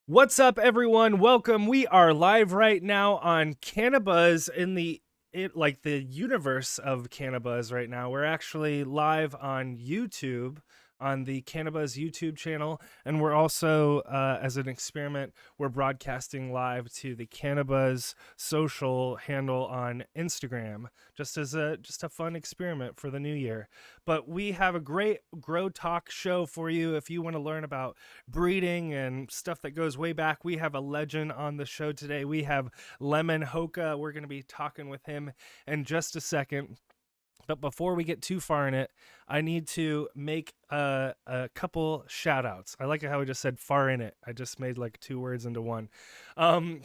What's up, everyone? Welcome. We are live right now on Cannabis in the the universe of Cannabis right now. We're actually live on YouTube on the Cannabis YouTube channel, and we're also as an experiment, we're broadcasting live to the Cannabis social handle on Instagram, just as a fun experiment for the new year. But we have a great grow talk show for you if you want to learn about breeding and stuff that goes way back. We have a legend on the show today. We have Lemon Hoko. We're going to be talking with him in just a second. But before we get too far in it, I need to make a couple shout outs. I like how I just said far in it. I just made like two words into one. Um,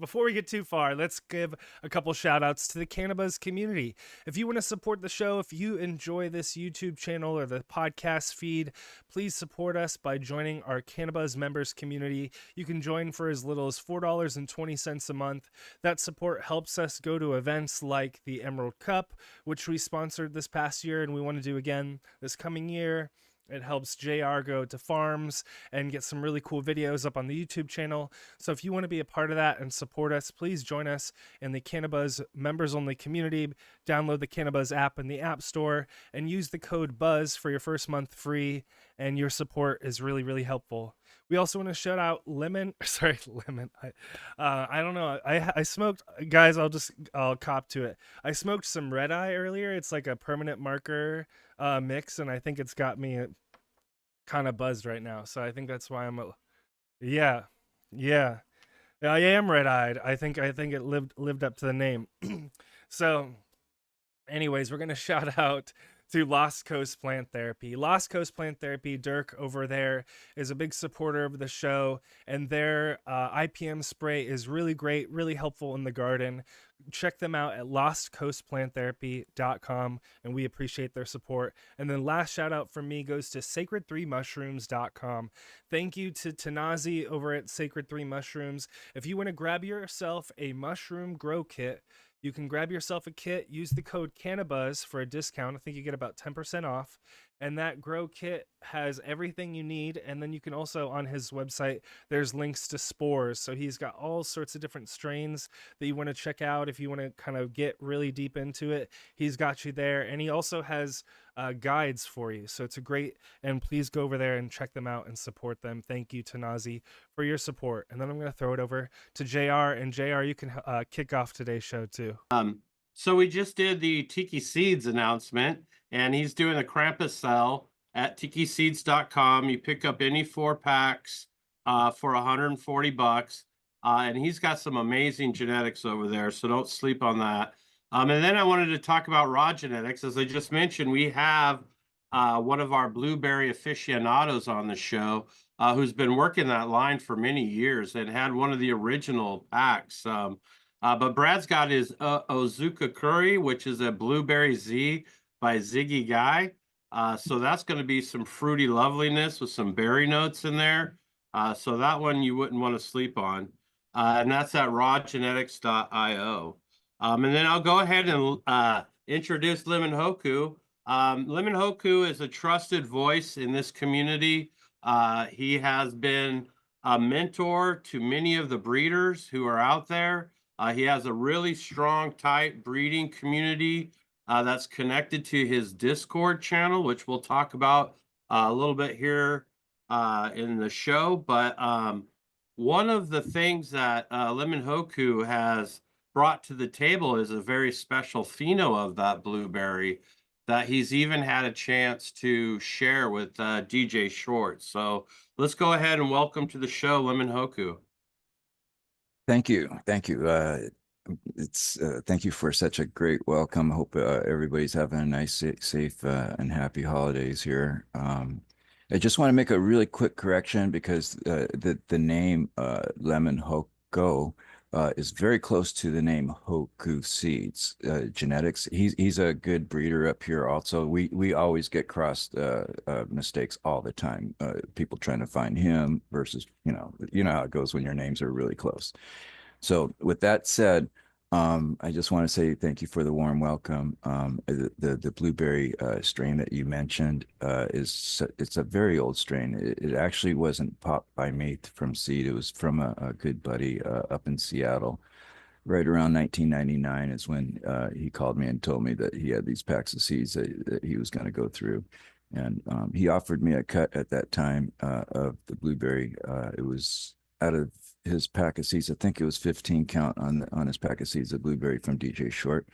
Before we get too far, let's give a couple shout outs to the Cannabis community. If you want to support the show, if you enjoy this YouTube channel or the podcast feed, please support us by joining our Cannabis members community. You can join for as little as $4.20 a month. That support helps us go to events like the Emerald Cup, which we sponsored this past year and we want to do again this coming year. It helps JR go to farms and get some really cool videos up on the YouTube channel. So if you want to be a part of that and support us, please join us in the Cannabis members only community. Download the Cannabis app in the App Store and use the code BUZZ for your first month free. And your support is really, really helpful. We also want to shout out Lemon. Sorry, Lemon. I don't know. I smoked, guys. I'll cop to it. I smoked some red eye earlier. It's like a permanent marker mix, and I think it's got me kind of buzzed right now. So I think that's why yeah, yeah. I am red eyed. I think it lived up to the name. So anyways, we're gonna shout out to Lost Coast Plant Therapy. Lost Coast Plant Therapy, Dirk over there is a big supporter of the show, and their IPM spray is really great, really helpful in the garden. Check them out at lostcoastplanttherapy.com, and we appreciate their support. And then last shout out from me goes to SacredThreeMushrooms.com. Thank you to Tanazi over at Sacred Three Mushrooms. If you want to grab yourself a mushroom grow kit, you can grab yourself a kit, use the code CANNABUZZ for a discount. I think you get about 10% off. And that grow kit has everything you need. And then you can also, on his website, there's links to spores. So he's got all sorts of different strains that you want to check out if you want to kind of get really deep into it. He's got you there. And he also has guides for you. So it's a great, and please go over there and check them out and support them. Thank you, Tanazi, for your support. And then I'm going to throw it over to JR. And JR, you can kick off today's show too. So we just did the TikiSeeds announcement, and he's doing a Krampus sale at TikiSeeds.com. You pick up any 4 packs for 140 bucks. And he's got some amazing genetics over there, so don't sleep on that. And then I wanted to talk about raw genetics. As I just mentioned, we have one of our blueberry aficionados on the show who's been working that line for many years and had one of the original packs. But Brad's got his Ozuka Curry, which is a Blueberry Z by Ziggy Guy. So that's going to be some fruity loveliness with some berry notes in there. So that one you wouldn't want to sleep on. And that's at rawgenetics.io. And then I'll go ahead and introduce Lemon Hoku. Lemon Hoku is a trusted voice in this community. He has been a mentor to many of the breeders who are out there. He has a really strong, tight breeding community that's connected to his Discord channel, which we'll talk about a little bit here in the show. But one of the things that Lemon Hoku has brought to the table is a very special pheno of that blueberry that he's even had a chance to share with DJ Short. So let's go ahead and welcome to the show, Lemon Hoku. Thank you. Thank you. Thank you for such a great welcome. Hope everybody's having a nice, safe, and happy holidays here. I just want to make a really quick correction because the name Lemon Hoko is very close to the name Hoku Seeds genetics. He's a good breeder up here. Also, we always get cross mistakes all the time. People trying to find him versus you know how it goes when your names are really close. So with that said, I just want to say thank you for the warm welcome. The blueberry strain that you mentioned it's a very old strain. It actually wasn't popped by me from seed. It was from a good buddy up in Seattle. Right around 1999 is when he called me and told me that he had these packs of seeds that he was going to go through. And he offered me a cut at that time of the blueberry. It was out of his pack of seeds. I think it was 15 count on his pack of seeds of blueberry from DJ Short.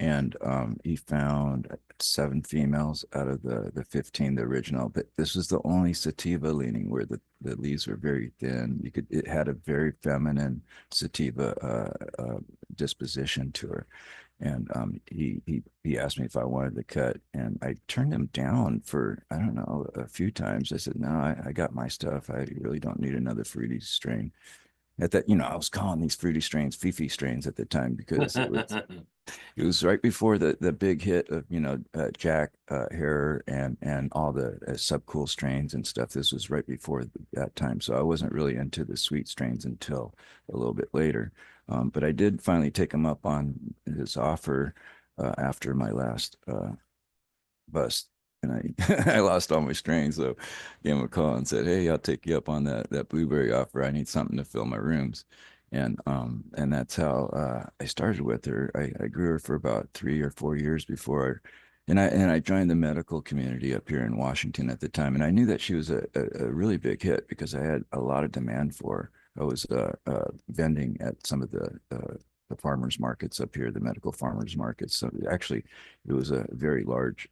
And he found 7 females out of the 15, the original. But this was the only sativa leaning where the leaves were very thin. It had a very feminine sativa disposition to her. And he asked me if I wanted to cut, and I turned him down for, I don't know, a few times. I said, no, I got my stuff. I really don't need another fruity strain. At that, I was calling these fruity strains Fifi strains at the time because it was right before the big hit of Jack Herer and all the subcool strains and stuff. This was right before that time, so I wasn't really into the sweet strains until a little bit later. But I did finally take him up on his offer after my last bust, and I I lost all my strains. So gave him a call and said, "Hey, I'll take you up on that blueberry offer. I need something to fill my rooms." And that's how I started with her. I grew her for about 3 or 4 years before, and I joined the medical community up here in Washington at the time, and I knew that she was a really big hit because I had a lot of demand for her. I was vending at some of the farmers markets up here, the medical farmers markets. So actually, it was a very large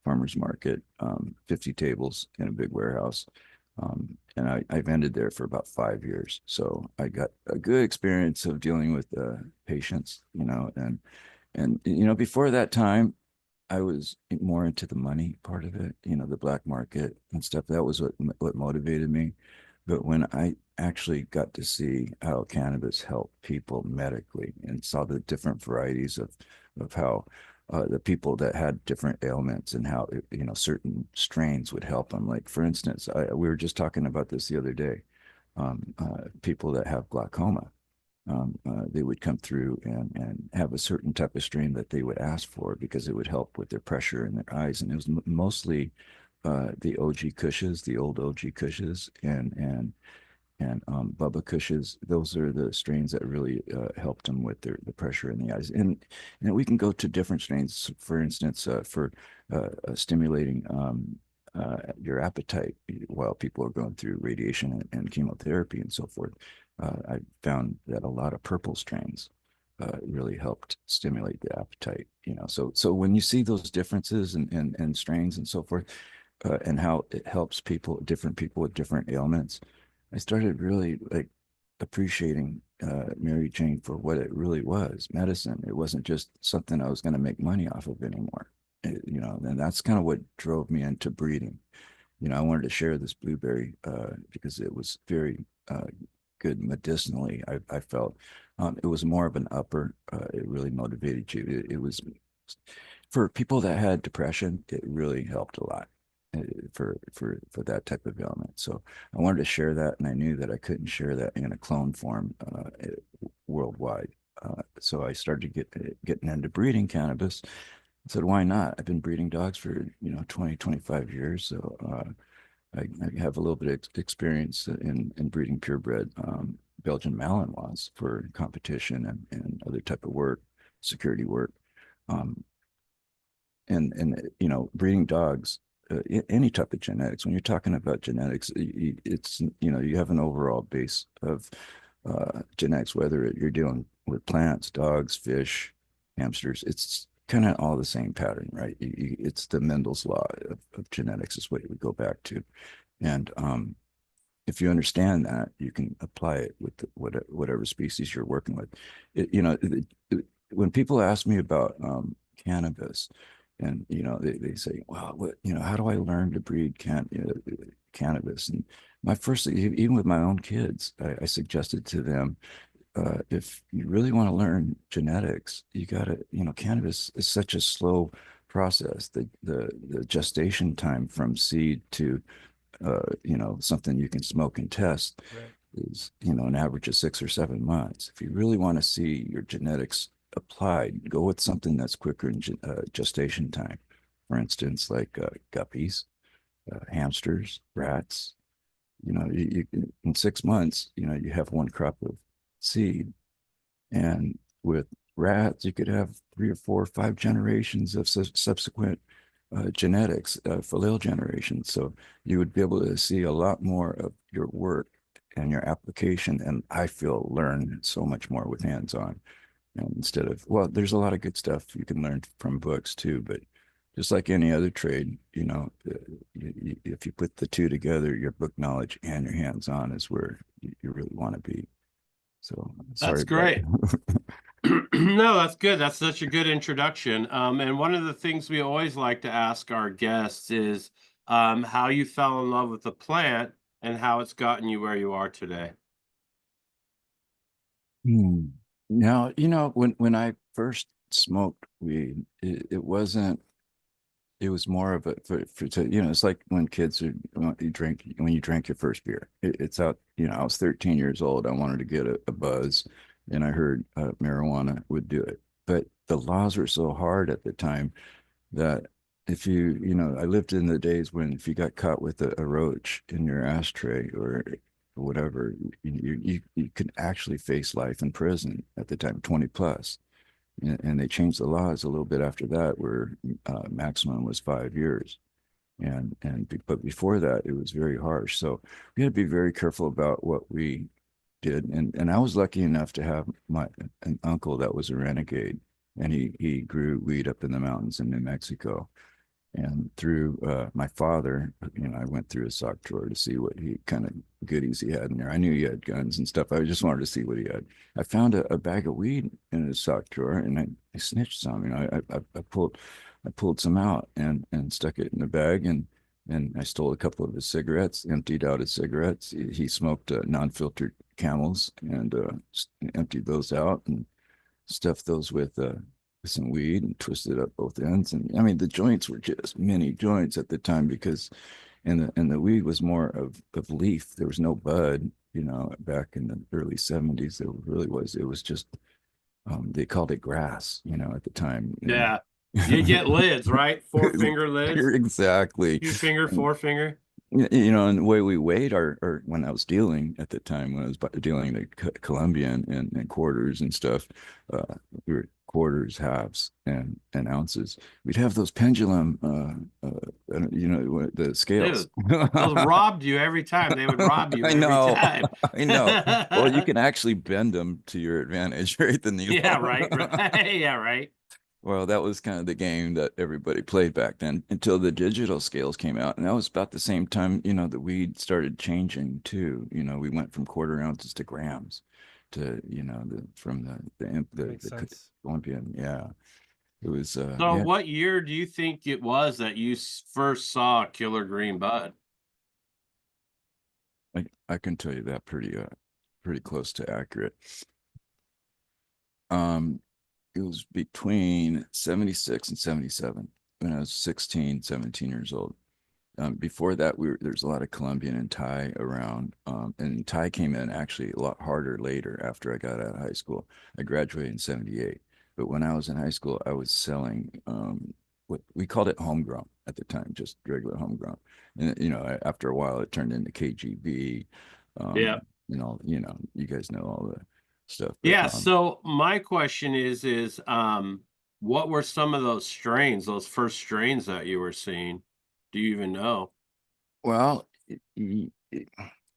farmers market, 50 tables in a big warehouse. And I vended there for about 5 years. So I got a good experience of dealing with patients, and before that time, I was more into the money part of it, the black market and stuff. That was what motivated me. But when I actually got to see how cannabis helped people medically and saw the different varieties of how the people that had different ailments and how certain strains would help them. Like for instance, we were just talking about this the other day. People that have glaucoma, they would come through and have a certain type of strain that they would ask for because it would help with their pressure in their eyes. And it was mostly the OG Kushes, the old OG Kushes, and Bubba Kushes. Those are the strains that really helped them with the pressure in the eyes. And we can go to different strains, for instance, for stimulating your appetite while people are going through radiation and chemotherapy and so forth. I found that a lot of purple strains really helped stimulate the appetite. So when you see those differences and strains and so forth, and how it helps different people with different ailments, I started really like appreciating Mary Jane for what it really was, medicine. It wasn't just something I was going to make money off of anymore. And that's kind of what drove me into breeding. I wanted to share this blueberry because it was very good medicinally. I felt it was more of an upper. It really motivated you. It was for people that had depression. It really helped a lot for that type of ailment. So I wanted to share that, and I knew that I couldn't share that in a clone form worldwide. So I started getting into breeding cannabis. I said, why not? I've been breeding dogs for 20, 25 years. So I have a little bit of experience in breeding purebred Belgian Malinois for competition and other type of work, security work. And breeding dogs, any type of genetics. When you're talking about genetics, it's you have an overall base of genetics, whether you're dealing with plants, dogs, fish, hamsters. It's kind of all the same pattern, right? It's the Mendel's law of genetics is what you would go back to. And if you understand that, you can apply it with whatever species you're working with. When people ask me about cannabis, and they say, "Well, how do I learn to breed cannabis?" And my first, even with my own kids, I suggested to them, if you really want to learn genetics, you got to, cannabis is such a slow process. The gestation time from seed to something you can smoke and test, Right. is, an average of 6 or 7 months. If you really want to see your genetics applied, go with something that's quicker in gestation time. For instance, like guppies, hamsters, rats. In 6 months, you have one crop of seed. And with rats, you could have 3 or 4 or 5 generations of subsequent genetics, filial generations. So you would be able to see a lot more of your work and your application. And I feel learn so much more with hands-on. And instead of, well, there's a lot of good stuff you can learn from books too, but just like any other trade, if you put the two together, your book knowledge and your hands-on is where you really want to be. So sorry That's about great. No, that's good. That's such a good introduction. And one of the things we always like to ask our guests is how you fell in love with the plant and how it's gotten you where you are today. Hmm. Now, when I first smoked weed, it wasn't, it was more of a, it's like when kids are, when you drank your first beer, it's out, I was 13 years old. I wanted to get a buzz and I heard marijuana would do it. But the laws were so hard at the time that if I lived in the days when if you got caught with a roach in your ashtray or whatever, you could actually face life in prison at the time, 20 plus. And they changed the laws a little bit after that, where maximum was 5 years. But before that, it was very harsh. So we had to be very careful about what we did. And I was lucky enough to have an uncle that was a renegade, and he grew weed up in the mountains in New Mexico. And through my father, I went through his sock drawer to see what he kind of goodies he had in there. I knew he had guns and stuff. I just wanted to see what he had. I found a bag of weed in his sock drawer, and I snitched some. I pulled some out and stuck it in the bag, and I stole a couple of his cigarettes, emptied out his cigarettes. He smoked non-filtered Camels, and emptied those out and stuffed those with some weed and twisted up both ends. And I mean, the joints were just mini joints at the time because, and the weed was more of leaf. There was no bud, back in the early 70s. There really was. It was just, they called it grass, at the time. Yeah. You get lids, right? 4-finger lids, Exactly. 2-finger, 4-finger. And the way we weighed or when I was dealing at the time, when I was dealing the Colombian and quarters and stuff, we were quarters, halves, and ounces. We'd have those pendulum, the scales. Dude, those robbed you every time. They would rob you I every know, time. I know. Well, you can actually bend them to your advantage, right? Than you. Yeah, right, right. Yeah, right. Well, that was kind of the game that everybody played back then until the digital scales came out. And that was about the same time, the weed started changing too. We went from quarter ounces to grams to, from Makes the sense. Colombian. Yeah. It was, So yeah, what year do you think it was that you first saw Killer Green Bud? I can tell you that pretty close to accurate. Um, it was between 76 and 77 when I was 16, 17 years old. Before that, there's a lot of Colombian and Thai around, and Thai came in actually a lot harder later after I got out of high school. I graduated in 78, but when I was in high school, I was selling what we called it homegrown at the time, just regular homegrown. And after a while, it turned into KGB. Yeah. You guys know all the stuff, but Yeah, so my question is what were some of those strains, those first strains that you were seeing? Do you even know? well,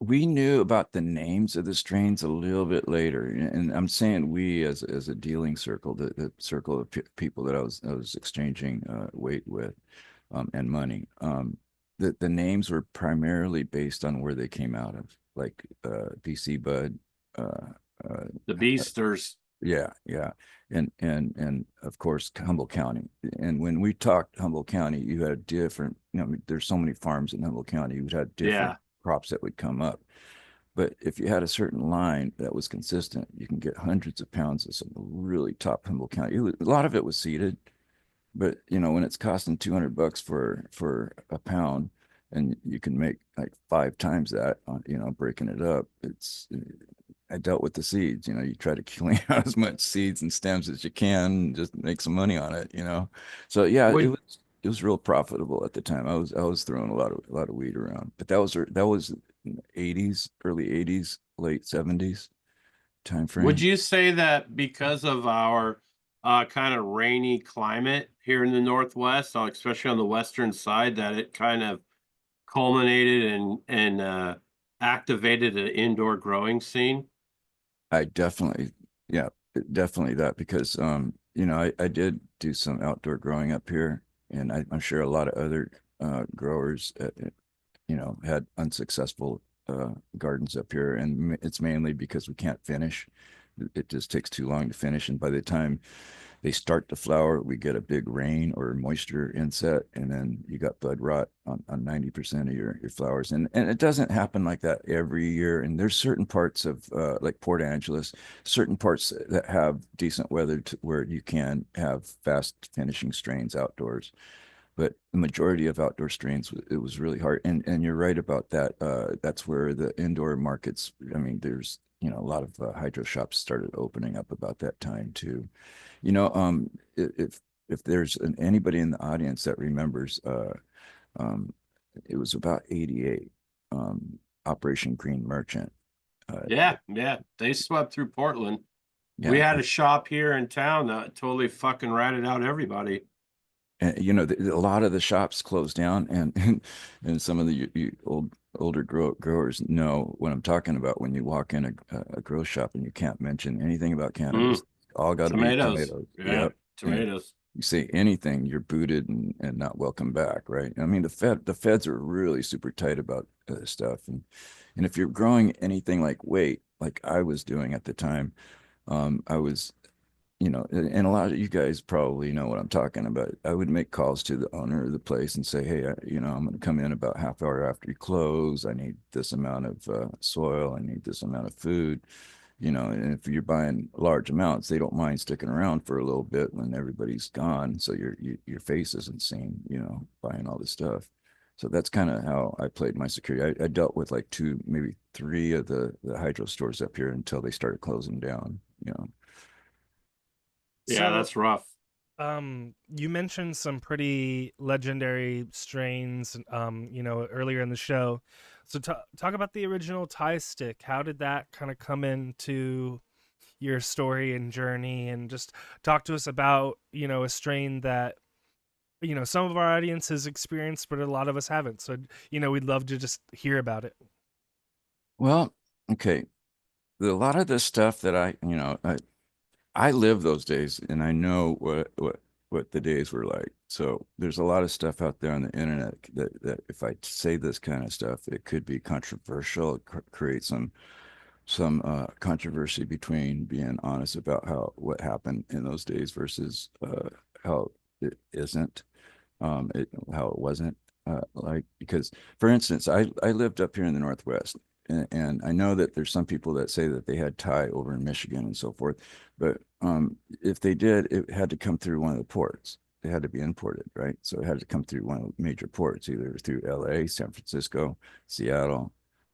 we knew about the names of the strains a little bit later, and I'm saying we as a dealing circle, the circle of people that I was exchanging weight with, and money. The names were primarily based on where they came out of, like BC Bud, uh, The uh, Beasters. yeah, yeah, and of course Humboldt County. And when we talked Humboldt County, you had different. There's so many farms in Humboldt County. You had different Yeah. crops that would come up. But if you had a certain line that was consistent, you can get hundreds of pounds of some really top Humboldt County. A lot of it was seeded, but when it's costing $200 for a pound, and you can make like 5 times that on, breaking it up. I dealt with the seeds, you try to clean out as much seeds and stems as you can, and just make some money on it. So yeah, Would it was real profitable at the time. I was throwing a lot of weed around, but that was in the 80s, early 80s, late 70s time would frame. you say that because of our kind of rainy climate here in the Northwest, especially on the western side, that it kind of culminated and activated an indoor growing scene? I definitely, yeah, definitely that because I did do some outdoor growing up here, and I'm sure a lot of other growers had unsuccessful gardens up here, and it's mainly because we can't finish. It just takes too long to finish, and by the time they start to flower, we get a big rain or moisture inset, and then you got bud rot on 90% of your flowers. And it doesn't happen like that every year. And there's certain parts of like Port Angeles, certain parts that have decent weather where you can have fast finishing strains outdoors. But the majority of outdoor strains, it was really hard. And you're right about that. That's where the indoor markets, I mean, there's a lot of hydro shops started opening up about that time too. If there's anybody in the audience that remembers, um, it was about 88, Operation Green Merchant. Uh, Yeah, yeah. They swept through Portland. We yeah, had a shop here in town that totally fucking ratted out everybody. and a lot of the shops closed down, and some of the older growers know what I'm talking about when you walk in a grow shop and you can't mention anything about Mm, cannabis. All got to be tomatoes. tomatoes. Yeah, Yep. And tomatoes. you say anything, you're booted and not welcome back, right? I mean, the feds are really super tight about stuff, and if you're growing anything like weight, like I was doing at the time, I was, and a lot of you guys probably know what I'm talking about. I would make calls to the owner of the place and say, hey, I'm going to come in about half hour after you close. I need this amount of soil. I need this amount of food. And if you're buying large amounts, they don't mind sticking around for a little bit when everybody's gone, so your face isn't seen, buying all this stuff. So that's kind of how I played my security. I dealt with like two, maybe three of the hydro stores up here until they started closing down. Yeah, So, that's rough. you mentioned some pretty legendary strains, earlier in the show. So, talk about the original Thai stick. How did that kind of come into your story and journey? And just talk to us about, a strain that, some of our audience has experienced, but a lot of us haven't. So, we'd love to just hear about it. Well, okay. A lot of the stuff that I live those days, and I know what the days were like. So there's a lot of stuff out there on the internet that if I say this kind of stuff, it could be controversial, create some controversy between being honest about what happened in those days versus how it isn't, how it wasn't, like, because for instance, I lived up here in the Northwest, and I know that there's some people that say that they had Thai over in Michigan and so forth, but if they did, it had to come through one of the ports. They had to be imported, right? So it had to come through one of the major ports, either through LA, San Francisco, Seattle,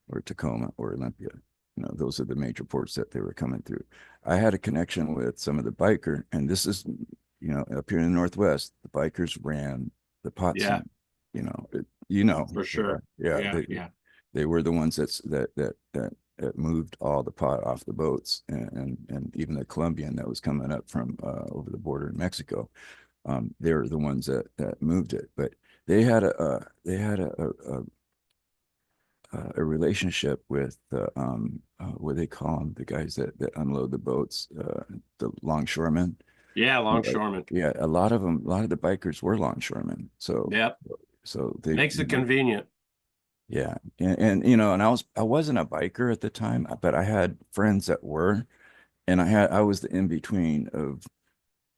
or Tacoma or Olympia. Those are the major ports that they were coming through. I had a connection with some of the biker, and this is, up here in the Northwest, the bikers ran the pot Yeah, scene. for Yeah, sure. yeah. Yeah, yeah. They were the ones that moved all the pot off the boats, and even the Colombian that was coming up from over the border in Mexico. They were the ones that moved it, but they had a relationship with what they call them, the guys that unload the boats, the longshoremen. Yeah, Yeah, longshoremen. yeah, a lot of them, a lot of the bikers were longshoremen. So, Yep. so they, Makes it convenient. yeah, and I wasn't a biker at the time, but I had friends that were, and I was the in between of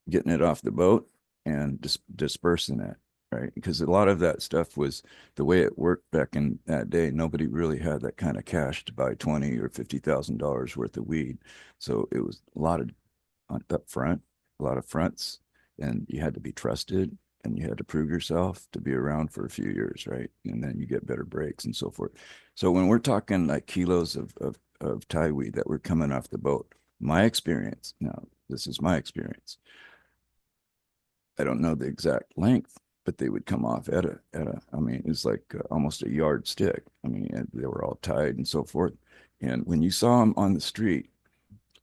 getting it off the boat and dispersing it, right? Because a lot of that stuff was the way it worked back in that day. Nobody really had that kind of cash to buy 20 or $50,000 worth of weed, so it was a lot of up front, a lot of fronts, and you had to be trusted. and you had to prove yourself to be around for a few years, right? And then you get better breaks and so forth. So when we're talking like kilos of Thai weed that were coming off the boat, my experience, now this is my experience, I don't know the exact length, but they would come off I mean, it's like almost a yard stick. I mean, they were all tied and so forth. And when you saw them on the street,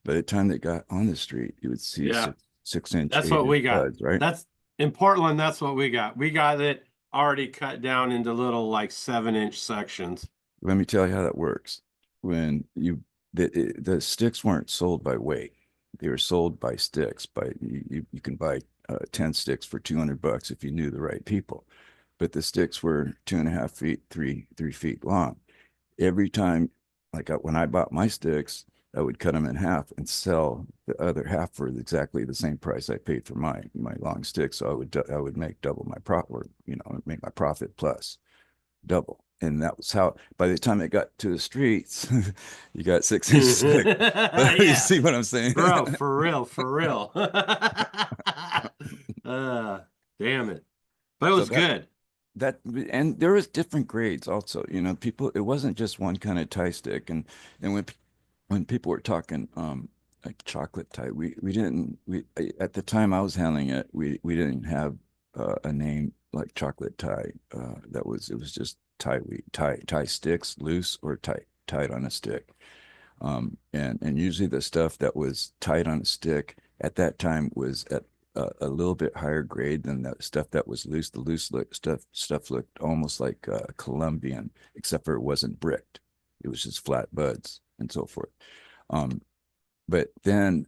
by the time they got on the street, you would see Yeah, 6 inch, that's what 8 inch we got. buds, right? That's in Portland. That's what we got. We got it already cut down into little like 7-inch sections. Let me tell you how that works. When the sticks weren't sold by weight, they were sold by sticks. By you can buy 10 sticks for $200 if you knew the right people, but the sticks were 2.5 feet, 3 feet long. Every time, like when I bought my sticks, I would cut them in half and sell the other half for exactly the same price I paid for my long sticks. So I would make double my profit, or make my profit plus double. And that was how, by the time it got to the streets, you got 6 inch stick. You Yeah, see what I'm saying? bro, for real, for real. Damn it. But it So was good. that and there was different grades also, people, it wasn't just one kind of tie stick. And when people were talking like chocolate tie, we didn't we at the time I was handling it, we didn't have a name like chocolate tie. It was just tie sticks, loose or tied on a stick. And usually the stuff that was tied on a stick at that time was at a little bit higher grade than the stuff that was loose. The stuff looked almost like Colombian, except for it wasn't bricked. It was just flat buds and so forth. Um, but then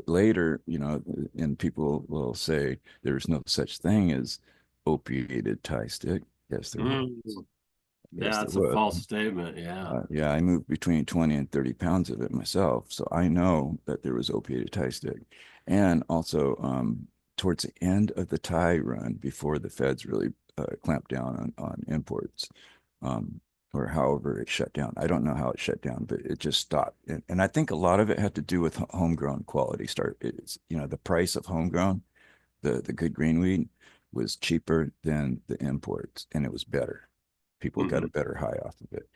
later, and people will say there's no such thing as opiated tie stick. Yes, there was. Mm, Yes, yeah, there that's a was. false statement. Yeah. Yeah, I moved between 20 and 30 pounds of it myself. So I know that there was opiated Thai stick. And also, towards the end of the Thai run, before the feds really clamped down on imports, um, or however it shut down. I don't know how it shut down, but it just stopped. And I think a lot of it had to do with homegrown quality. The price of homegrown, the good green weed was cheaper than the imports, and it was better. People got a Mhm. better high off of it.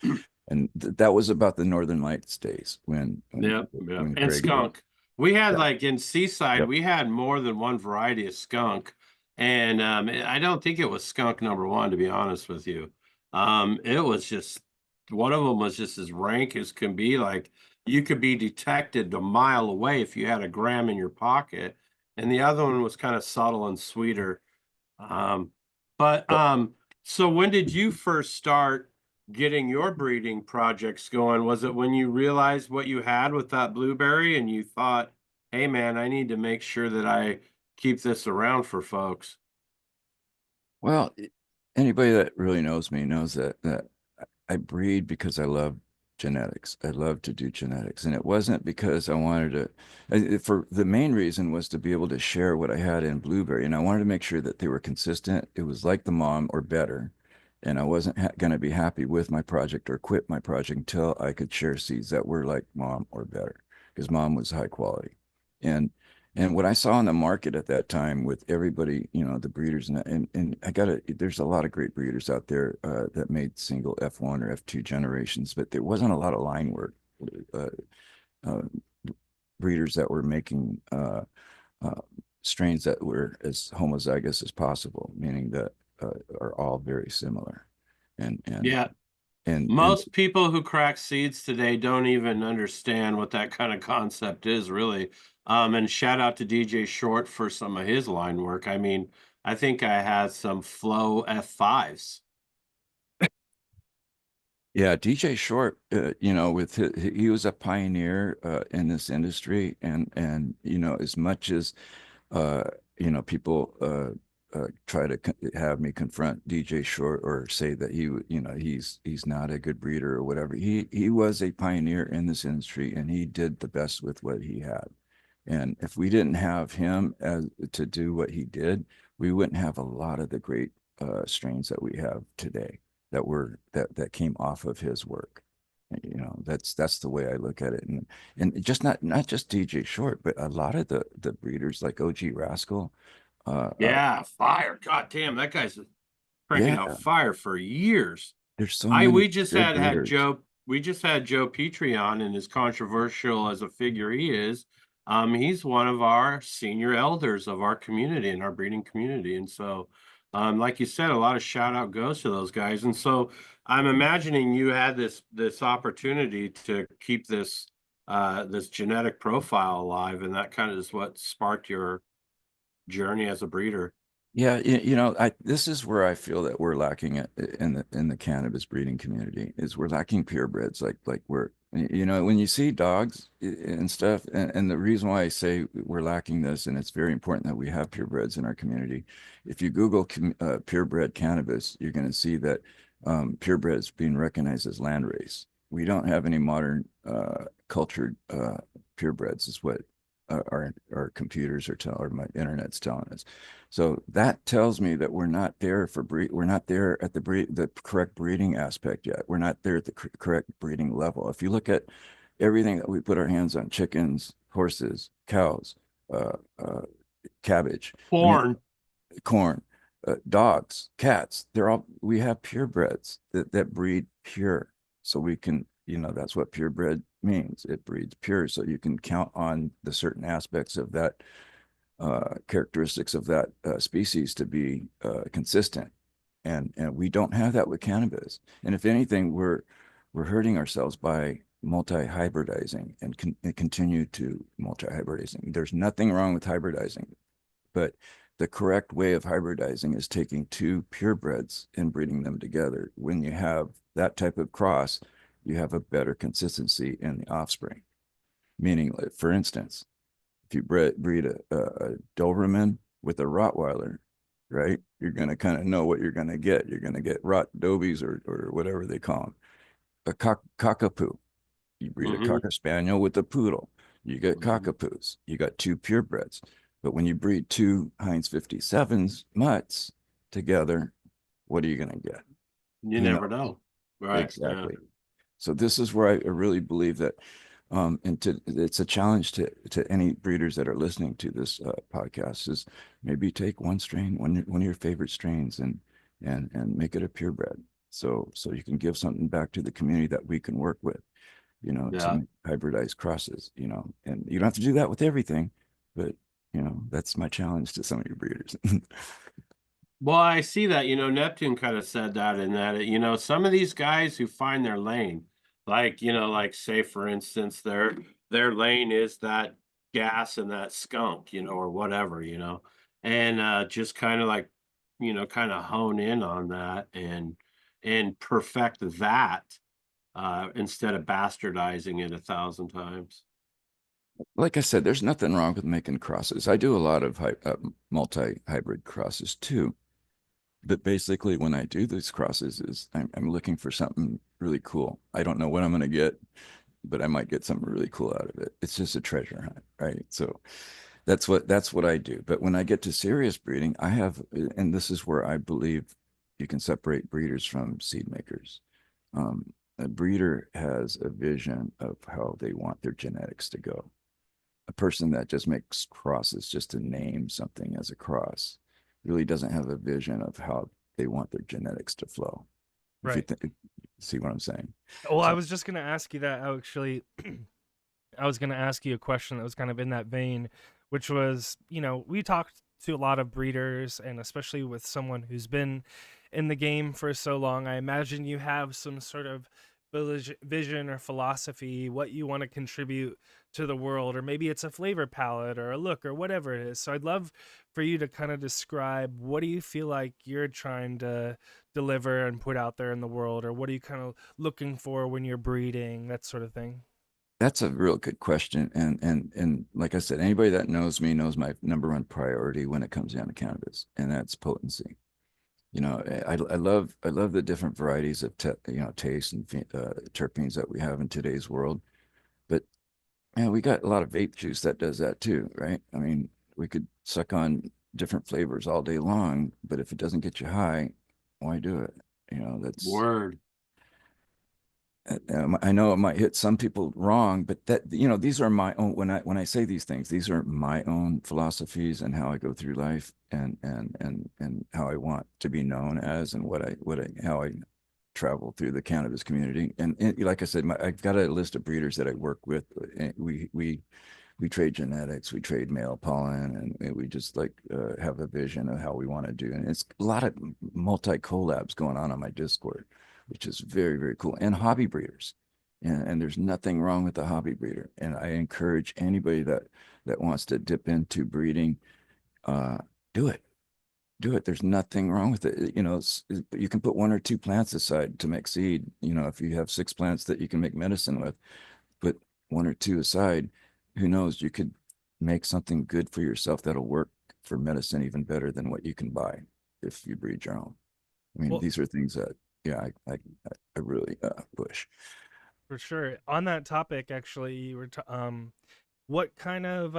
And that was about the Northern Lights days Yep, yep. when And Greg was. skunk. We had Yeah. like in Seaside, Yep. we had more than one variety of skunk. And I don't think it was skunk number one, to be honest with you. It was just one of them was just as rank as can be. Like you could be detected a mile away if you had a gram in your pocket. And the other one was kind of subtle and sweeter. Um, but so when did you first start getting your breeding projects going? Was it when you realized what you had with that blueberry and you thought, hey man, I need to make sure that I keep this around for folks? Well, anybody that really knows me knows that I breed because I love genetics. I love to do genetics, and it wasn't because I wanted to. For the main reason was to be able to share what I had in blueberry, and I wanted to make sure that they were consistent. It was like the mom or better, and I wasn't going to be happy with my project or quit my project until I could share seeds that were like mom or better, because mom was high quality, and and what I saw in the market at that time with everybody, the breeders and there's a lot of great breeders out there that made single F1 or F2 generations, but there wasn't a lot of line work. Uh, uh, Breeders that were making uh, strains that were as homozygous as possible, meaning that are all very similar. And and Yeah. and Most people who crack seeds today don't even understand what that kind of concept is, really. And shout out to DJ Short for some of his line work. I mean, I think I had some Flow F5s. Yeah, DJ Short, he was a pioneer in this industry, and as much as uh, people try to have me confront DJ Short or say that he's not a good breeder or whatever. He was a pioneer in this industry, and he did the best with what he had. And if we didn't have him to do what he did, we wouldn't have a lot of the great strains that we have today that came off of his work. That's the way I look at it. And just not just DJ Short, but a lot of the breeders like OG Rascal, Yeah, fire. God damn, that guy's cranking Yeah, out fire for years. there's so many We just good had breeders. Joe Petrie on, and as controversial as a figure he is, he's one of our senior elders of our community and our breeding community. And so, like you said, a lot of shout out goes to those guys. And so I'm imagining you had this opportunity to keep this genetic profile alive, and that kind of is what sparked your journey as a breeder. Yeah, you know, this is where I feel that we're lacking it in the cannabis breeding community is we're lacking purebreds. Like we're you know when you see dogs and stuff, and the reason why I say we're lacking this, and it's very important that we have purebreds in our community. If you Google purebred cannabis, you're going to see that purebreds being recognized as landrace. We don't have any modern cultured purebreds, is what our computers are telling, or my internet's telling us. So that tells me that we're not there for we're not there at the correct breeding aspect yet. We're not there at the correct breeding level. If you look at everything that we put our hands on, chickens, horses, cows, uh, uh, cabbage, I mean, Porn. corn, dogs, cats, we have purebreds that breed pure. So we can, you know, that's what purebred means. It breeds pure. So you can count on the certain aspects of that characteristics of that species to be consistent, and we don't have that with cannabis. And if anything, we're hurting ourselves by multi-hybridizing and continue to multi-hybridizing. There's nothing wrong with hybridizing, but the correct way of hybridizing is taking two purebreds and breeding them together. When you have that type of cross, you have a better consistency in the offspring. Meaning, for instance, if you breed a Doberman with a Rottweiler, right? You're going to kind of know what you're going to get. You're going to get Rott Dobies or whatever they call them. A cockapoo. You breed a Mm-hmm. cocker spaniel with a poodle. You get Mm-hmm. cockapoos. You got two purebreds. But when you breed two Heinz 57s mutts together, what are you going to get? You Who never knows? know. Right. Yeah. Exactly. So this is where I really believe that, it's a challenge to any breeders that are listening to this podcast is maybe take one strain, one of your favorite strains, and make it a purebred. So you can give something back to the community that we can work with, you know, to Yeah. make hybridized crosses, you know, and you don't have to do that with everything, but you know, that's my challenge to some of your breeders. Well, I see that, Neptune kind of said that in that, some of these guys who find their lane, like, like say for instance, their lane is that gas and that skunk, or whatever, and just kind of like, kind of hone in on that and perfect that instead of bastardizing it 1,000 times. Like I said, there's nothing wrong with making crosses. I do a lot of multi-hybrid crosses too. But basically, when I do these crosses, is I'm looking for something really cool. I don't know what I'm going to get, but I might get something really cool out of it. It's just a treasure hunt, right? So that's what I do. But when I get to serious breeding, I have, and this is where I believe you can separate breeders from seed makers. A breeder has a vision of how they want their genetics to go. A person that just makes crosses just to name something as a cross really doesn't have a vision of how they want their genetics to flow. If you Right. see what I'm saying. Well, I So was just going to ask you that actually. I was going to ask you a question that was kind of in that vein, which was, we talked to a lot of breeders, and especially with someone who's been in the game for so long, I imagine you have some sort of vision or philosophy, what you want to contribute to the world, or maybe it's a flavor palette or a look or whatever it is. So I'd love for you to kind of describe, what do you feel like you're trying to deliver and put out there in the world, or what are you kind of looking for when you're breeding, that sort of thing. that's a real good question. And like I said, anybody that knows me knows my number one priority when it comes down to cannabis, and that's potency. You know, I love the different varieties of taste and terpenes that we have in today's world. But man, we got a lot of vape juice that does that too, right? I mean, we could suck on different flavors all day long, but if it doesn't get you high, why do it? You know, that's Word. I know it might hit some people wrong, but that, these are my own, when I say these things, these are my own philosophies and how I go through life, and how I want to be known as, and how I travel through the cannabis community. And like I said, I've got a list of breeders that I work with. We trade genetics, we trade male pollen, and we just like have a vision of how we want to do. And it's a lot of multi collabs going on my Discord, which is very, very cool. And hobby breeders. And there's nothing wrong with the hobby breeder. And I encourage anybody that wants to dip into breeding, uh, do it. Do it. There's nothing wrong with it. You can put one or two plants aside to make seed. If you have 6 plants that you can make medicine with, put one or two aside. Who knows? You could make something good for yourself that'll work for medicine even better than what you can buy if you breed your own. I mean, Well, these are things that, yeah, I really push. for sure. On that topic, actually, you were what kind of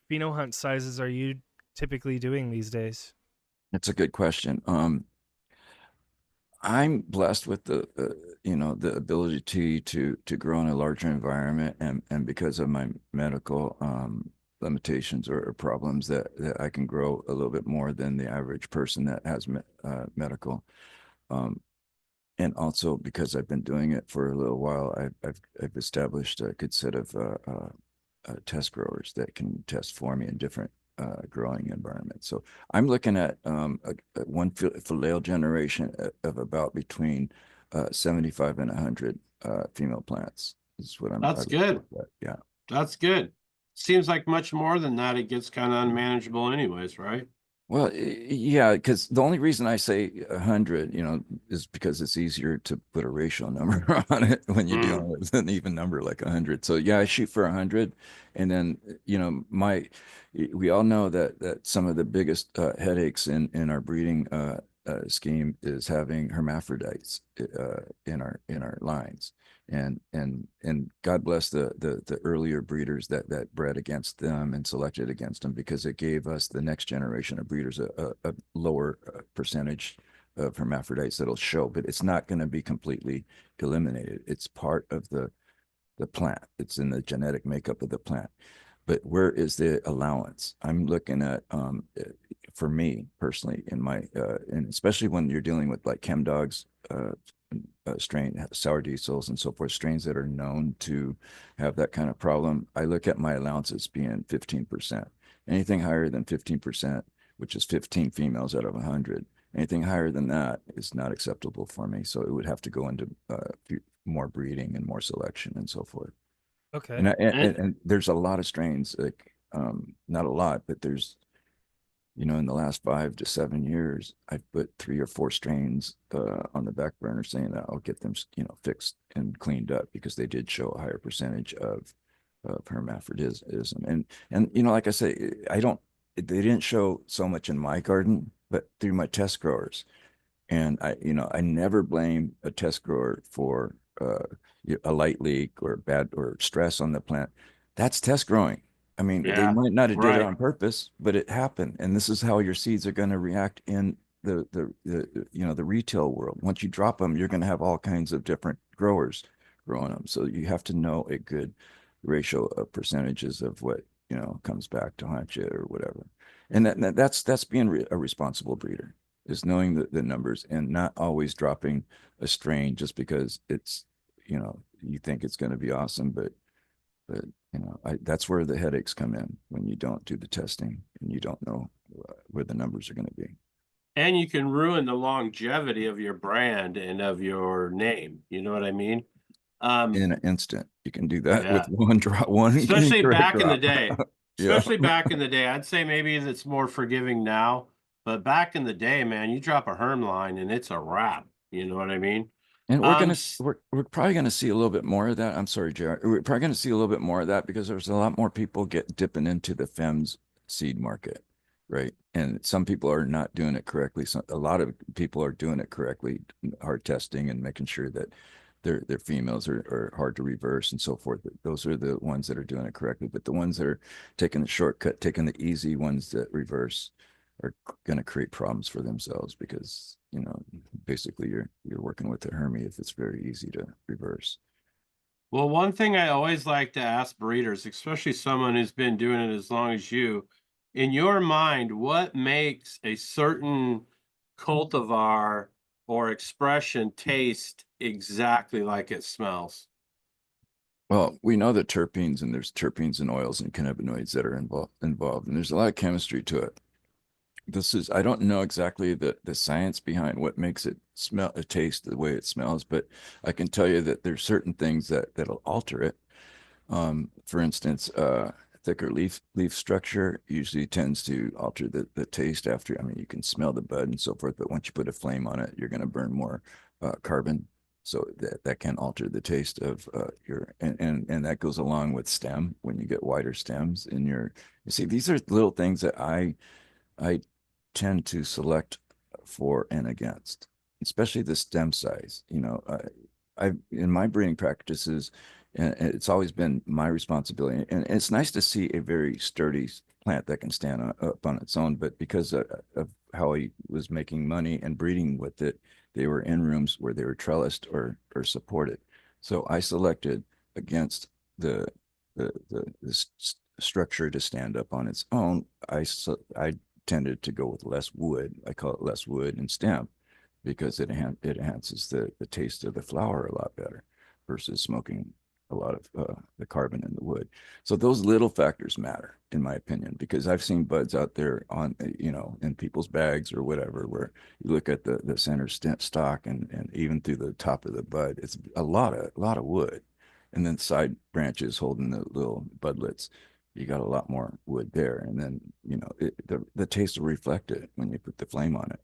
pheno hunt sizes are you typically doing these days? That's a good question. I'm blessed with the ability to grow in a larger environment, and because of my medical limitations or problems, that I can grow a little bit more than the average person that has medical. Um, and also because I've been doing it for a little while, I've established a good set of test growers that can test for me in different growing environments. So I'm looking at one filial generation of about between 75 and 100 female plants. Is what I That's good. look at. Yeah. That's good. Seems like much more than that, it gets kind of unmanageable anyways, right? Well, yeah, because the only reason I say 100, is because it's easier to put a ratio number on it when you're dealing Mm. with an even number like 100. So yeah, I shoot for 100, and then we all know that some of the biggest headaches in our breeding scheme is having hermaphrodites in our lines, and God bless the earlier breeders that bred against them and selected against them, because it gave us the next generation of breeders a lower percentage of hermaphrodites that'll show, but it's not going to be completely eliminated. It's part of the plant. It's in the genetic makeup of the plant. But where is the allowance? I'm looking at, for me personally, and especially when you're dealing with like chem dogs, strain, sour diesels, and so forth, strains that are known to have that kind of problem. I look at my allowances being 15%. Anything higher than 15%, which is 15 females out of 100, anything higher than that is not acceptable for me. So it would have to go into more breeding and more selection and so forth. Okay. And there's a lot of strains, like not a lot, but there's, in the last 5 to 7 years, I've put 3 or 4 strains on the back burner, saying that I'll get them, fixed and cleaned up because they did show a higher percentage of hermaphroditism. And like I say, they didn't show so much in my garden, but through my test growers. And I never blame a test grower for a light leak or bad or stress on the plant. That's test growing. I mean, they Yeah, might not have did it right. on purpose, but it happened. And this is how your seeds are going to react in the retail world. Once you drop them, you're going to have all kinds of different growers growing them. So you have to know a good ratio of percentages of what, comes back to haunt you or whatever. And that's being a responsible breeder, is knowing the numbers and not always dropping a strain just because it's, you think it's going to be awesome, but that's where the headaches come in, when you don't do the testing and you don't know where the numbers are going to be. And you can ruin the longevity of your brand and of your name. You know what I mean? In an instant, you can do that with Yeah. one drop, one Especially incorrect back in the drop. day. Yeah. Especially back in the day. I'd say maybe it's more forgiving now, but back in the day, man, you drop a herm line and it's a wrap. You know what I mean? And Um, we're probably gonna see a little bit more of that. I'm sorry, JR. We're probably gonna see a little bit more of that because there's a lot more people dipping into the FEMS seed market, right? And some people are not doing it correctly. So a lot of people are doing it correctly, hard testing and making sure that their females are hard to reverse and so forth. Those are the ones that are doing it correctly. But the ones that are taking the shortcut, taking the easy ones that reverse, are going to create problems for themselves because, basically you're working with the hermy if it's very easy to reverse. Well, one thing I always like to ask breeders, especially someone who's been doing it as long as you, in your mind, what makes a certain cultivar or expression taste exactly like it smells? Well, we know that terpenes, and there's terpenes and oils and cannabinoids that are involved, and there's a lot of chemistry to it. I don't know exactly the science behind what makes it taste the way it smells, but I can tell you that there's certain things that'll alter it. For instance, thicker leaf structure usually tends to alter the taste after. I mean, you can smell the bud and so forth, but once you put a flame on it, you're going to burn more carbon. So that can alter the taste of and that goes along with stem when you get wider stems in your. You see, these are little things that I tend to select for and against, especially the stem size. I in my breeding practices, and it's always been my responsibility. And it's nice to see a very sturdy plant that can stand up on its own. But because of how he was making money and breeding with it, they were in rooms where they were trellised or supported. So I selected against the structure to stand up on its own. I tended to go with less wood. I call it less wood and stem because it enhances the taste of the flower a lot better versus smoking a lot of the carbon in the wood. So those little factors matter, in my opinion, because I've seen buds out there on, in people's bags or whatever, where you look at the center stalk and even through the top of the bud, it's a lot of wood. And then side branches holding the little budlets, you got a lot more wood there. And then, the taste will reflect it when you put the flame on it.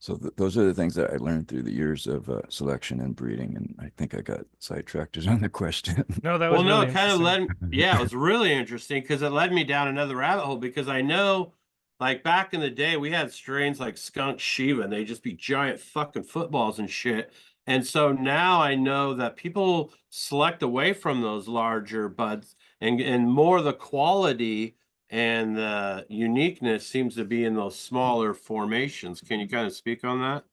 So those are the things that I learned through the years of selection and breeding. And I think I got sidetracked on the question. No, that Well, was no, really it kind of interesting. yeah, it was really interesting because it led me down another rabbit hole because I know, like back in the day, we had strains like Skunk Shiva and they just be giant fucking footballs and shit. And so now I know that people select away from those larger buds and more the quality and the uniqueness seems to be in those smaller formations. Can you kind of speak on that?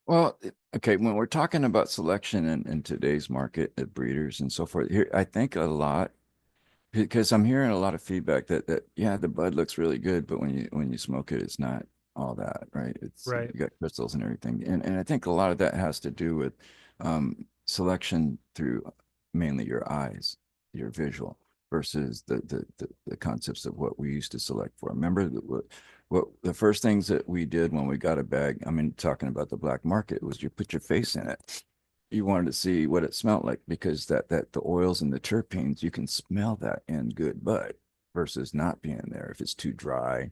Well, okay, when we're talking about selection in today's market of breeders and so forth, here I think a lot because I'm hearing a lot of feedback that yeah, the bud looks really good, but when you smoke it, it's not all that, right? It's Right. you got crystals and everything, and I think a lot of that has to do with selection through mainly your eyes, your visual, versus the concepts of what we used to select for. Remember what the first things that we did when we got a bag, I mean, talking about the black market, was you put your face in it. You wanted to see what it smelled like because that the oils and the terpenes, you can smell that in good bud versus not being there. If it's too dry,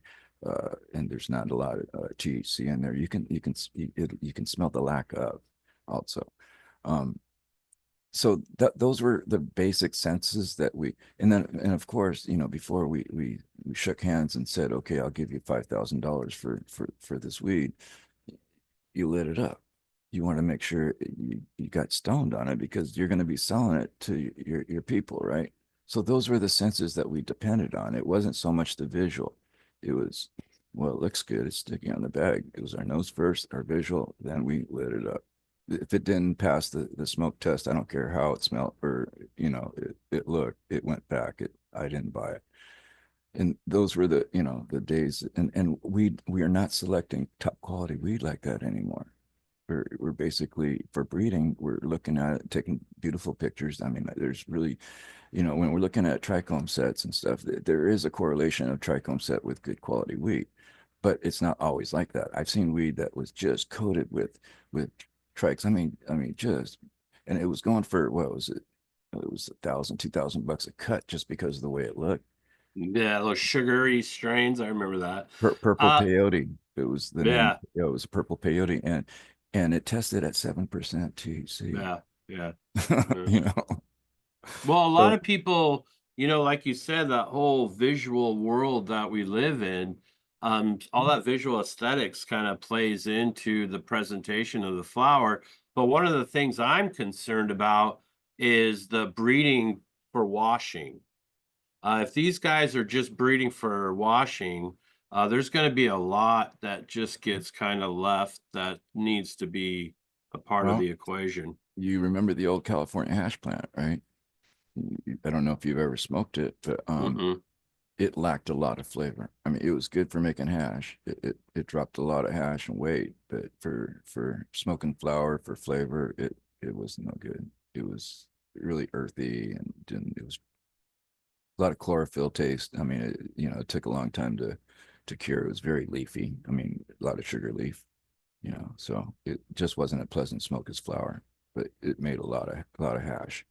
and there's not a lot of THC in there, you can smell the lack of also. Um, so those were the basic senses that and of course, before we shook hands and said, okay, I'll give you $5,000 for this weed, you lit it up. You want to make sure you got stoned on it because you're going to be selling it to your people, right? So those were the senses that we depended on. It wasn't so much the visual. It was, well, it looks good. It's sticking on the bag. It was our nose first, our visual, then we lit it up. If it didn't pass the smoke test, I don't care how it smelled or, it looked, it went back. I didn't buy it. And those were the days. And we are not selecting top quality weed like that anymore. We're basically, for breeding, we're looking at it, taking beautiful pictures. I mean, there's really, when we're looking at trichome sets and stuff, there is a correlation of trichome set with good quality wheat, but it's not always like that. I've seen weed that was just coated with trichs. And it was going for, what was it? It was $1,000, $2,000 a cut just because of the way it looked. Yeah, those sugary strains. I remember that. Purple Uh, peyote. It was the name. yeah, Yeah, it was a purple peyote, and it tested at 7% THC. yeah, yeah. Yeah. You know, Well, a lot so of people, like you said, that whole visual world that we live in, all that visual aesthetics kind of plays into the presentation of the flower. But one of the things I'm concerned about is the breeding for washing. If these guys are just breeding for washing, There's going to be a lot that just gets kind of left that needs to be a part of Well, the equation. you remember the old California hash plant, right? I don't know if you've ever smoked it, but Mm-mm. it lacked a lot of flavor. I mean, it was good for making hash. It dropped a lot of hash and weight, but for smoking flower for flavor, it was no good. It was really earthy and didn't. It was a lot of chlorophyll taste. I mean, it took a long time to cure. It was very leafy. I mean, a lot of sugar leaf. So it just wasn't a pleasant smoke as flower, but it made a lot of hash.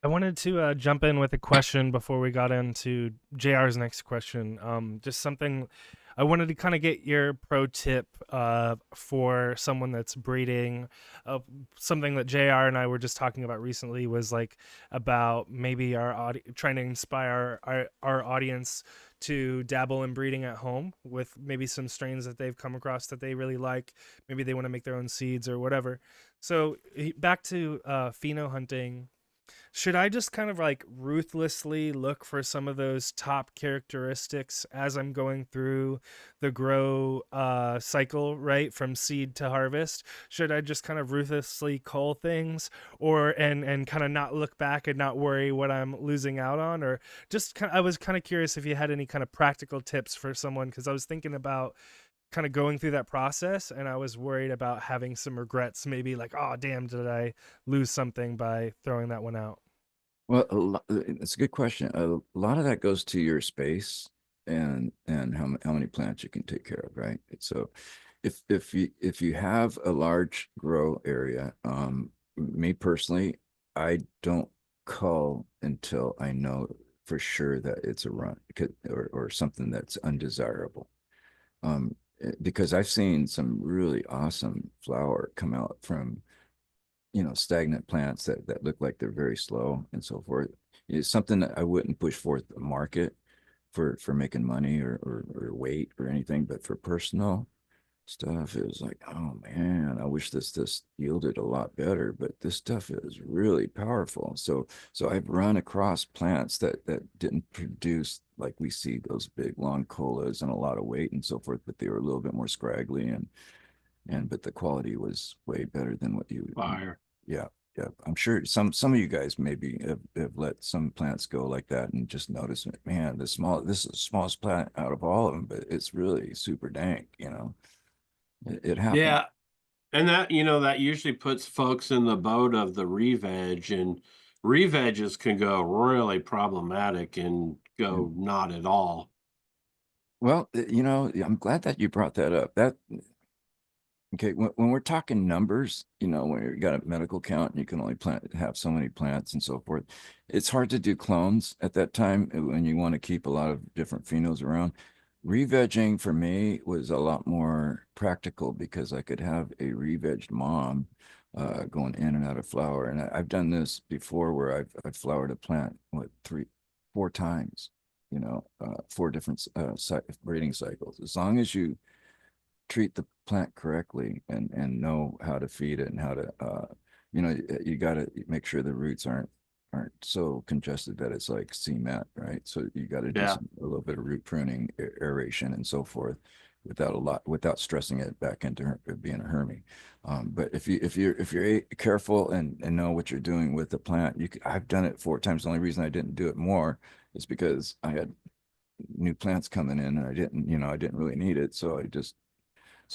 I wanted to jump in with a question before we got into JR's next question. Just something I wanted to kind of get your pro tip for someone that's breeding. Something that JR and I were just talking about recently was like about maybe trying to inspire our audience to dabble in breeding at home with maybe some strains that they've come across that they really like. Maybe they want to make their own seeds or whatever. So back to pheno hunting, should I just kind of like ruthlessly look for some of those top characteristics as I'm going through the grow cycle, right, from seed to harvest? Should I just kind of ruthlessly cull things, or and kind of not look back and not worry what I'm losing out on? Or just I was kind of curious if you had any kind of practical tips for someone, because I was thinking about kind of going through that process and I was worried about having some regrets, maybe like, oh damn, did I lose something by throwing that one out? Well, it's a good question. A lot of that goes to your space and how many plants you can take care of, right? So, if you have a large grow area, me personally, I don't cull until I know for sure that it's a run or something that's undesirable. Because I've seen some really awesome flower come out from stagnant plants that look like they're very slow and so forth. It's something that I wouldn't push forth the market for making money or weight or anything, but for personal stuff, it was like, oh man, I wish this yielded a lot better, but this stuff is really powerful. So I've run across plants that didn't produce like we see those big long colas and a lot of weight and so forth, but they were a little bit more scraggly and but the quality was way better than what Fire. yeah, yeah. I'm sure some of you guys maybe have let some plants go like that and just noticed, man, this is the smallest plant out of all of them, but it's really super dank. It happened. Yeah. And that usually puts folks in the boat of the re-veg, and re-veges can go really problematic and Yeah. go not at all. Well, I'm glad that you brought that up. Okay, when we're talking numbers, when you got a medical count and you can only have so many plants and so forth, it's hard to do clones at that time when you want to keep a lot of different phenos around. Re-vegging for me was a lot more practical because I could have a re-vegged mom going in and out of flower. And I've done this before where I've flowered a plant, four times, four different breeding cycles. As long as you treat the plant correctly and know how to feed it and how to you got to make sure the roots aren't so congested that it's like cement, right? So you got to do Yeah. a little bit of root pruning, aeration and so forth without stressing it back into being a hermy. But if you're careful and know what you're doing with the plant, I've done it four times. The only reason I didn't do it more is because I had new plants coming in and I didn't really need it, so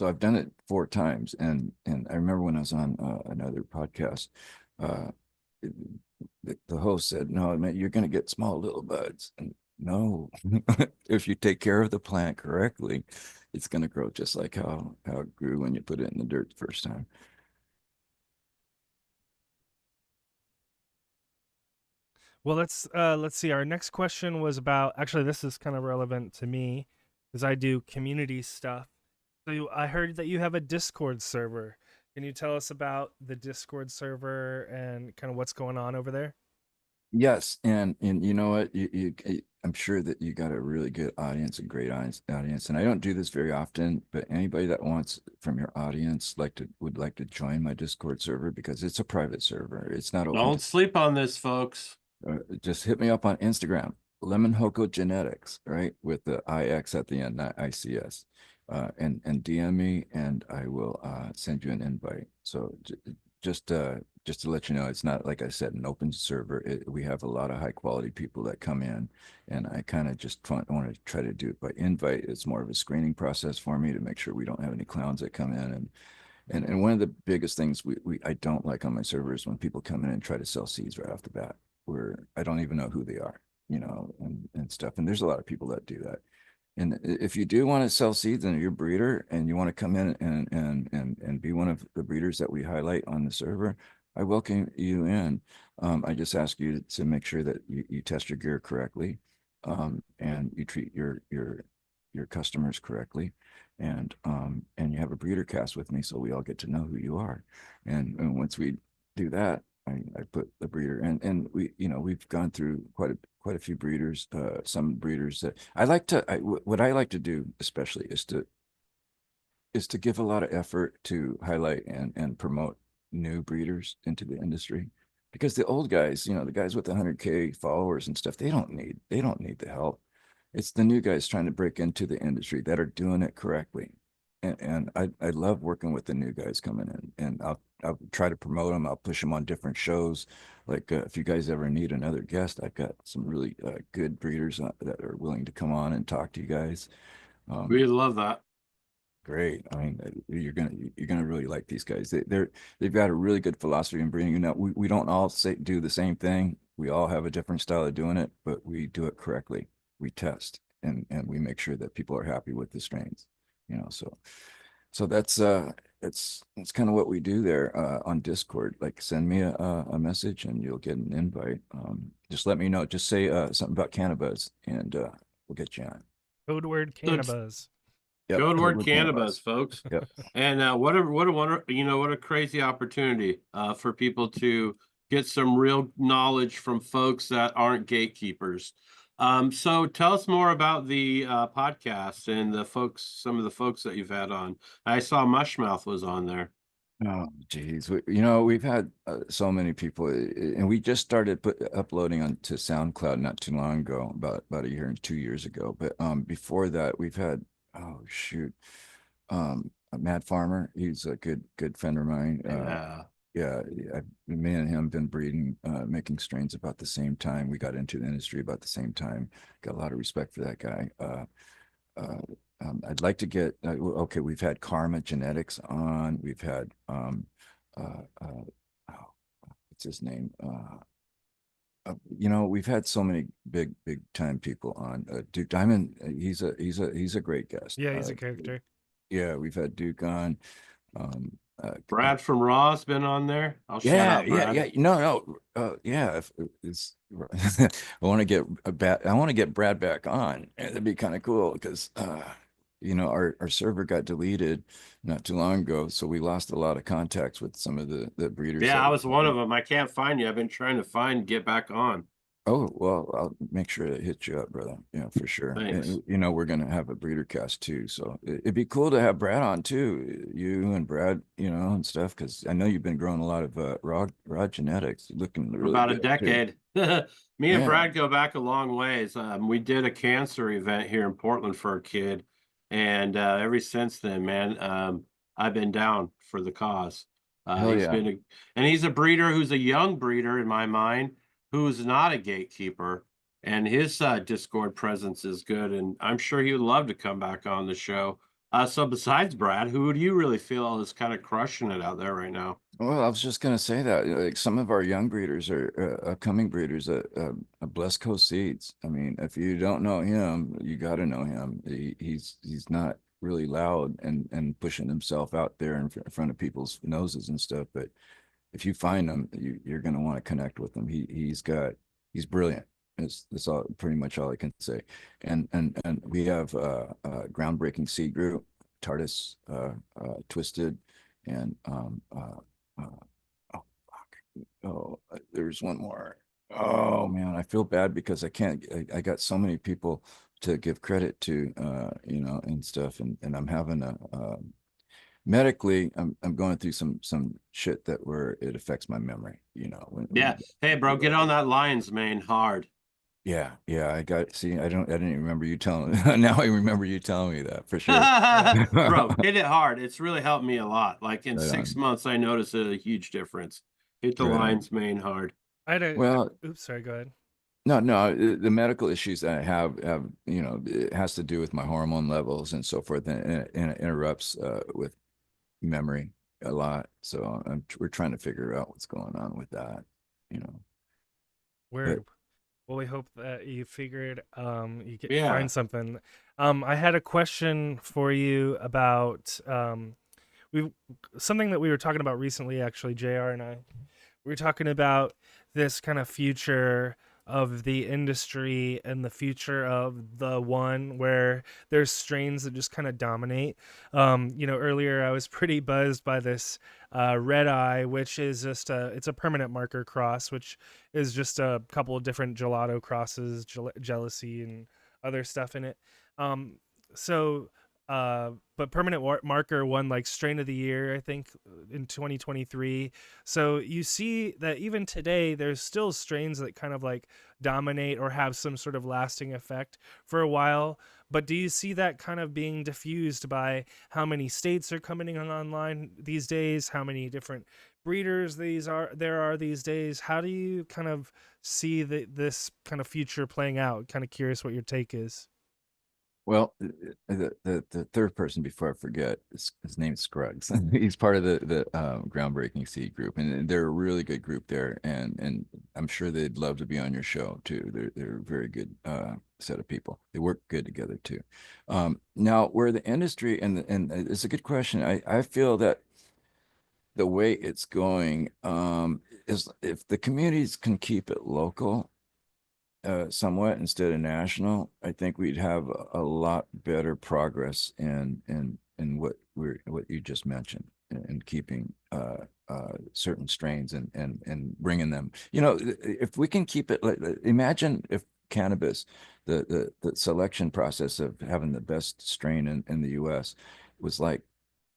I've done it four times, and I remember when I was on another podcast, uh, the host said, "No, man, you're going to get small little buds." And no, if you take care of the plant correctly, it's going to grow just like how it grew when you put it in the dirt the first time. Well, let's see. Our next question was about, actually this is kind of relevant to me because I do community stuff. So I heard that you have a Discord server. Can you tell us about the Discord server and kind of what's going on over there? Yes, and you know what? I'm sure that you got a really good audience, a great audience. And I don't do this very often, but anybody that wants from your audience would like to join my Discord server because it's a private server. It's not open Don't to sleep on this, folks. just hit me up on Instagram. Lemon Hoko Genetics, right? With the IX at the end, not ICS. And DM me and I will send you an invite. So just to let you know, it's not, like I said, an open server. We have a lot of high quality people that come in, and I kind of just want to try to do it by invite. It's more of a screening process for me to make sure we don't have any clowns that come in. And one of the biggest things I don't like on my server is when people come in and try to sell seeds right off the bat, where I don't even know who they are, and stuff. And there's a lot of people that do that. And if you do want to sell seeds and you're a breeder and you want to come in and be one of the breeders that we highlight on the server, I welcome you in. I just ask you to make sure that you test your gear correctly, and you treat your customers correctly, and you have a breeder cast with me so we all get to know who you are. And once we do that, I put the breeder, and we've gone through quite a few breeders, some breeders that what I like to do especially is to give a lot of effort to highlight and promote new breeders into the industry, because the old guys, the guys with 100K followers and stuff, they don't need the help. It's the new guys trying to break into the industry that are doing it correctly. And I love working with the new guys coming in, and I'll try to promote them. I'll push them on different shows. Like if you guys ever need another guest, I've got some really good breeders that are willing to come on and talk to you guys. Um, We love that. Great. I mean, you're gonna really like these guys. They've got a really good philosophy in breeding. We don't all do the same thing. We all have a different style of doing it, but we do it correctly. We test and we make sure that people are happy with the strains. So that's kind of what we do there on Discord. Like, send me a message and you'll get an invite. Just let me know. Just say something about cannabis and we'll get you on. Code word So it's cannabis. Yep. code word Code cannabis, folks. Yep. And what a wonder, what a crazy opportunity for people to get some real knowledge from folks that aren't gatekeepers. So tell us more about the podcast and some of the folks that you've had on. I saw Mushmouth was on there. Oh, geez. We've had so many people, and we just started uploading onto SoundCloud not too long ago, about a year and 2 years ago. But before that, we've had, oh shoot, a Mad Farmer. He's a good friend of mine. Yeah. Yeah, me and him been breeding, making strains about the same time. We got into the industry about the same time. Got a lot of respect for that guy. Uh, I'd like to get okay. We've had Karma Genetics on. We've had oh, what's his name? We've had so many big time people on. Duke Diamond, he's a great guest. Yeah, he's a character. Yeah, we've had Duke on. Um, Brad from Raw's been on there. I'll shout yeah, out Brad. yeah. No. Yeah. It's I want to get Brad back on. That'd be kind of cool because our server got deleted not too long ago, so we lost a lot of contacts with some of the breeders Yeah, that I were was one of them. I can't find you. I've been trying to get back on. Oh, well, I'll make sure to hit you up, brother. Yeah, for sure. Thanks. And we're gonna have a breeder cast too, so it'd be cool to have Brad on too. You and Brad, and stuff, because I know you've been growing a lot of raw genetics, looking For really about a good too. decade. Me and Yeah. Brad go back a long ways. We did a cancer event here in Portland for a kid, and ever since then, man, I've been down for the cause. Hell yeah. He's a breeder who's a young breeder in my mind, who's not a gatekeeper, and his Discord presence is good, and I'm sure he would love to come back on the show. So besides Brad, who do you really feel is kind of crushing it out there right now? Well, I was just gonna say that, like, some of our young breeders are upcoming breeders at Blessed Coast Seeds. I mean, if you don't know him, you got to know him. He's not really loud and pushing himself out there in front of people's noses and stuff. But if you find him, you're gonna want to connect with him. He's brilliant. That's all, pretty much all I can say. And we have a groundbreaking seed group, TARDIS, Twisted, and uh, oh, fuck. There's one more. Oh man, I feel bad because I can't. I got so many people to give credit to, and stuff, and I'm having medically, I'm going through some shit where it affects my memory. Yeah. Hey, bro, get on that lion's mane hard. Yeah, yeah, I didn't remember you telling now I remember you telling me that for sure. Bro, hit it hard. It's really helped me a lot. Like in Right six on, months, I noticed a huge difference. Hit the right on. lion's mane hard. I had a, Well, oops, sorry, go ahead. no, no, the medical issues that I have, it has to do with my hormone levels and so forth, and it interrupts with memory a lot. So we're trying to figure out what's going on with that, you know. But Word. Well, we hope that you figured you get Yeah. find something. I had a question for you about we something that we were talking about recently, actually, JR and I. We were talking about this kind of future of the industry and the future of the one where there's strains that just kind of dominate. Earlier I was pretty buzzed by this red eye, which is just it's a permanent marker cross, which is just a couple of different gelato crosses, jealousy and other stuff in it. Um, so but permanent marker won like strain of the year, I think, in 2023. So you see that even today there's still strains that kind of like dominate or have some sort of lasting effect for a while. But do you see that kind of being diffused by how many states are coming online these days, how many different breeders there are these days? How do you kind of see this kind of future playing out? Kind of curious what your take is. well, the third person before I forget, his name's Scruggs. He's part of the groundbreaking seed group, and they're a really good group there. And I'm sure they'd love to be on your show too. They're a very good set of people. They work good together too. Now, where the industry and it's a good question. I feel that the way it's going is if the communities can keep it local somewhat instead of national, I think we'd have a lot better progress in what you just mentioned in keeping certain strains and bringing them. If we can keep it like, imagine if cannabis, the selection process of having the best strain in the U.S. was like,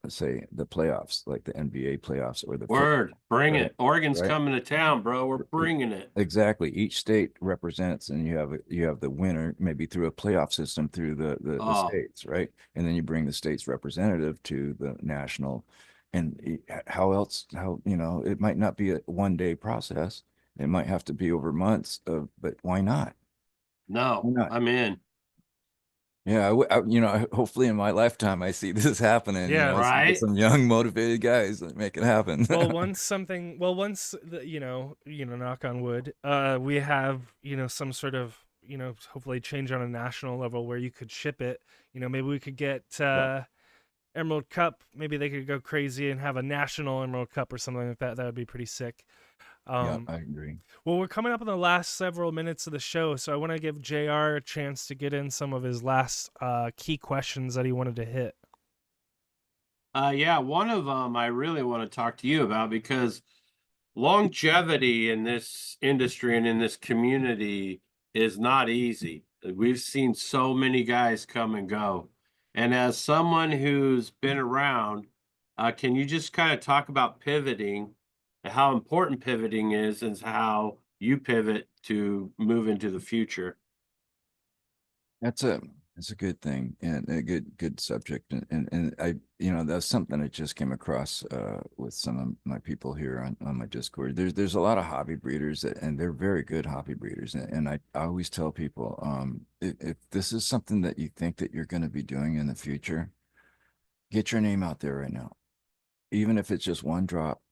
let's say, the playoffs, like the NBA playoffs or the football, Word. Bring right? it. Oregon's Right. coming to town, bro. We're bringing it. Exactly. Each state represents, and you have the winner maybe through a playoff system through the Oh, states, right? And then you bring the state's representative to the national. And how else? How it might not be a 1 day process. It might have to be over months of, but why not? no. Why not? I'm in. Yeah, hopefully in my lifetime I see this happening. Yeah. Right? Some young motivated guys that make it happen. Knock on wood, we have, some sort of, hopefully change on a national level where you could ship it. Maybe we could get Yeah, Emerald Cup. Maybe they could go crazy and have a national Emerald Cup or something like that. That would be pretty sick. yeah, Um, I agree. well, we're coming up on the last several minutes of the show, so I want to give JR a chance to get in some of his last key questions that he wanted to hit. Yeah, one of them I really want to talk to you about because longevity in this industry and in this community is not easy. We've seen so many guys come and go. And as someone who's been around, can you just kind of talk about pivoting, and how important pivoting is, and how you pivot to move into the future? That's a that's a good thing and a good subject. And I, that's something I just came across with some of my people here on my Discord. There's a lot of hobby breeders and they're very good hobby breeders. And I always tell people, if this is something that you think that you're going to be doing in the future, get your name out there right now. Even if it's just one drop,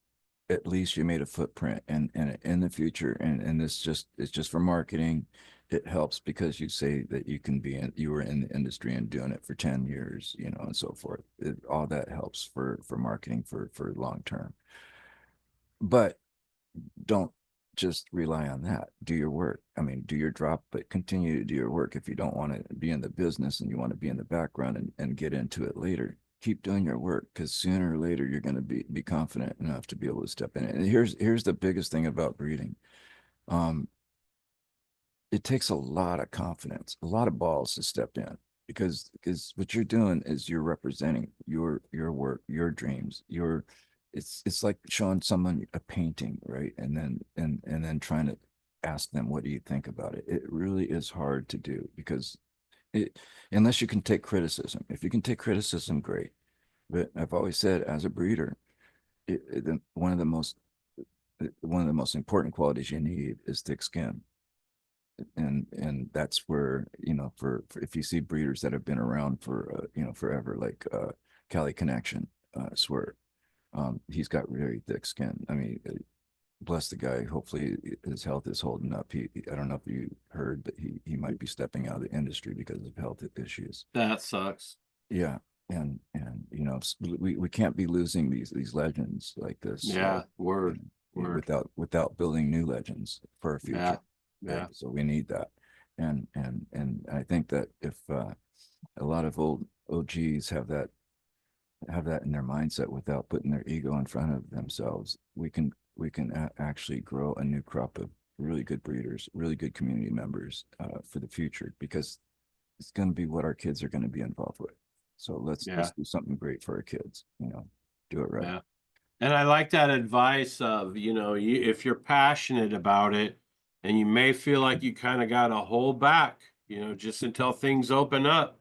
at least you made a footprint and in the future. And it's just for marketing. It helps because you say that you were in the industry and doing it for 10 years, and so forth. All that helps for marketing for long term. But don't just rely on that. Do your work. I mean, do your drop, but continue to do your work. If you don't want to be in the business and you want to be in the background and get into it later, keep doing your work because sooner or later you're going to be confident enough to be able to step in. And here's the biggest thing about breeding. Um, it takes a lot of confidence, a lot of balls to step in because what you're doing is you're representing your work, your dreams, it's like showing someone a painting, right? And then trying to ask them, what do you think about it? It really is hard to do because it, unless you can take criticism. If you can take criticism, great. But I've always said, as a breeder, one of the most important qualities you need is thick skin. And that's where, for if you see breeders that have been around for forever, like Cali Connection, swear, he's got very thick skin. I mean, bless the guy. Hopefully his health is holding up. I don't know if you heard, but he might be stepping out of the industry because of health issues. That sucks. Yeah. And we can't be losing these legends like this, Yeah, word, word. without building new legends for our Yeah, future. yeah. Right? So we need that. And I think that if a lot of old OGs have that in their mindset without putting their ego in front of themselves, we can actually grow a new crop of really good breeders, really good community members for the future, because it's going to be what our kids are going to be involved with. So let's Yeah, do something great for our kids. Do it right. yeah. And I like that advice of, if you're passionate about it and you may feel like you kind of got to hold back, just until things open up.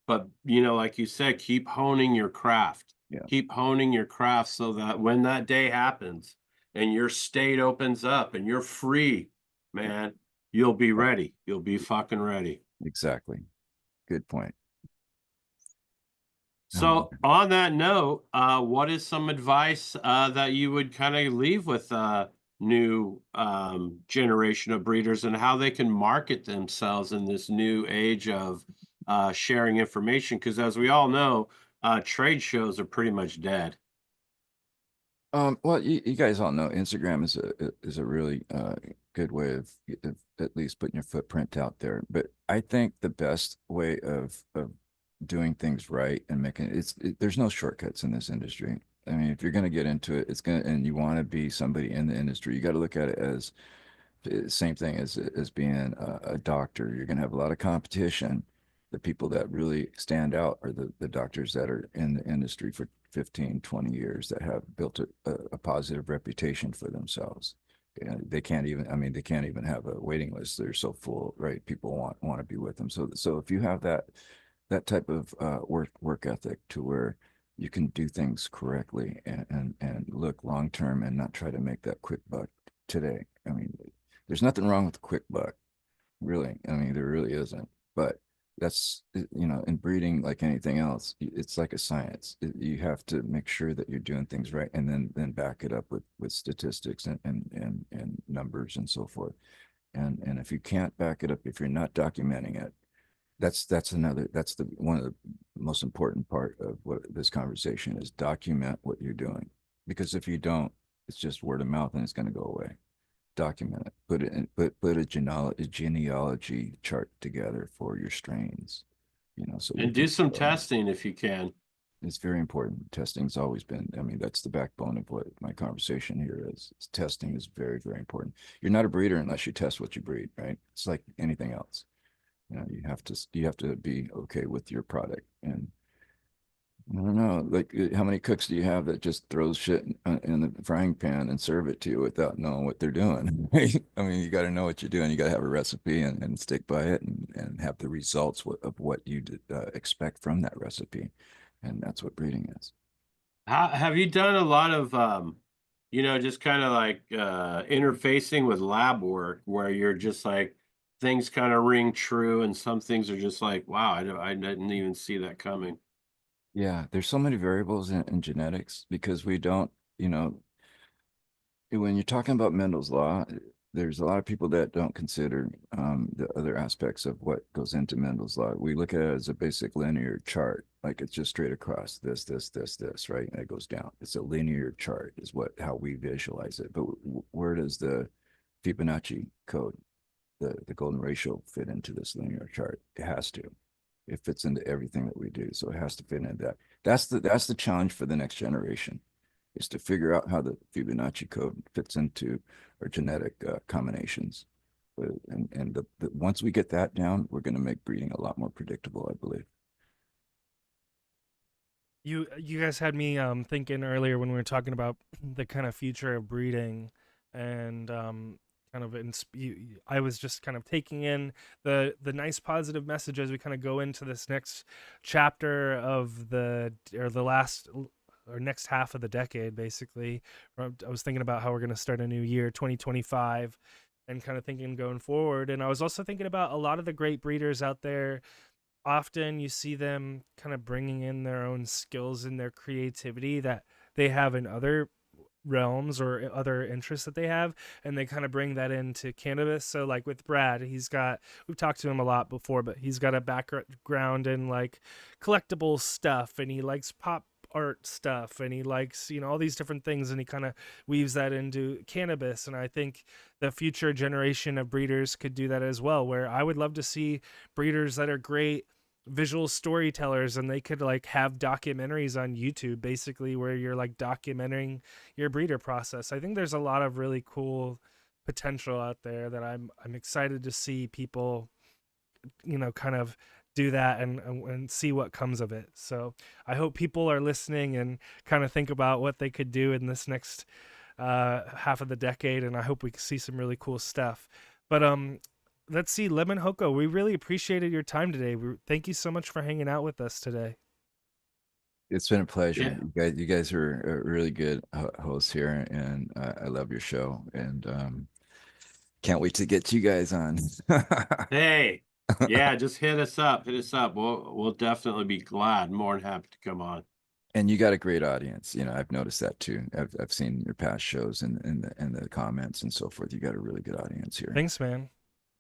But, like you said, keep honing your craft. Yeah, Keep honing your craft so that when that day happens and your state opens up and you're free, man, you'll be yeah, ready. You'll be fucking ready. exactly. Good point. Um, So on that note, what is some advice that you would kind of leave with new generation of breeders and how they can market themselves in this new age of sharing information? Because as we all know, trade shows are pretty much dead. well, you guys all know Instagram is a really good way of at least putting your footprint out there. But I think the best way of doing things right and making there's no shortcuts in this industry. I mean, if you're going to get into it, and you want to be somebody in the industry, you got to look at it as same thing as being a doctor. You're going to have a lot of competition. The people that really stand out are the doctors that are in the industry for 15, 20 years, that have built a positive reputation for themselves. And they can't even, I mean, they can't even have a waiting list. They're so full, right? People want to be with them. So if you have that type of work ethic to where you can do things correctly and look long term and not try to make that quick buck today. I mean, there's nothing wrong with a quick buck, really. I mean, there really isn't. But that's, in breeding, like anything else, it's like a science. You have to make sure that you're doing things right, and then back it up with statistics and numbers and so forth. And if you can't back it up, if you're not documenting it, that's the one of the most important part of what this conversation is: document what you're doing. Because if you don't, it's just word of mouth and it's going to go away. Document it, put a genealogy chart together for your strains, so you And do can some testing if you can. it's very important. Testing's always been, I mean, that's the backbone of what my conversation here is. Testing is very, very important. You're not a breeder unless you test what you breed, right? It's like anything else. You have to be okay with your product. And I don't know, like, how many cooks do you have that just throws shit in the frying pan and serve it to you without knowing what they're doing? Right? I mean, you got to know what you're doing. You got to have a recipe and stick by it, and have the results of what you expect from that recipe. And that's what breeding is. How have you done a lot of just kind of like interfacing with lab work where you're just like things kind of ring true and some things are just like, wow, I didn't even see that coming. Yeah, there's so many variables in genetics, because we don't, you know, when you're talking about Mendel's law, there's a lot of people that don't consider the other aspects of what goes into Mendel's law. We look at it as a basic linear chart, like it's just straight across this, right? And it goes down. It's a linear chart, is how we visualize it. But where does the Fibonacci code, the golden ratio, fit into this linear chart? It has to. It fits into everything that we do, so it has to fit into that. That's the challenge for the next generation, is to figure out how the Fibonacci code fits into our genetic combinations. And once we get that down, we're going to make breeding a lot more predictable, I believe. You guys had me thinking earlier when we were talking about the kind of future of breeding, and kind of I was just kind of taking in the nice positive message as we kind of go into this next chapter of the last or next half of the decade. Basically, I was thinking about how we're going to start a new year, 2025, and kind of thinking going forward. And I was also thinking about a lot of the great breeders out there. Often you see them kind of bringing in their own skills and their creativity that they have in other realms or other interests that they have, and they kind of bring that into cannabis. So like with Brad, we've talked to him a lot before, but he's got a background in like collectible stuff, and he likes pop art stuff, and he likes, you know, all these different things, and he kind of weaves that into cannabis. And I think the future generation of breeders could do that as well, where I would love to see breeders that are great visual storytellers, and they could like have documentaries on YouTube basically where you're like documenting your breeder process. I think there's a lot of really cool potential out there that I'm excited to see people, you know, kind of do that and see what comes of it. So I hope people are listening and kind of think about what they could do in this next half of the decade, and I hope we can see some really cool stuff. But let's see, Lemon Hoko, we really appreciated your time today. Thank you so much for hanging out with us today. It's been a pleasure. Yeah. You guys are really good hosts here, and I love your show, and can't wait to get you guys on. Hey, yeah, just hit us up. Hit us up. We'll definitely be glad, more than happy to come on. And you got a great audience. You know, I've noticed that too. I've seen your past shows and the comments and so forth. You got a really good audience here. Thanks, man.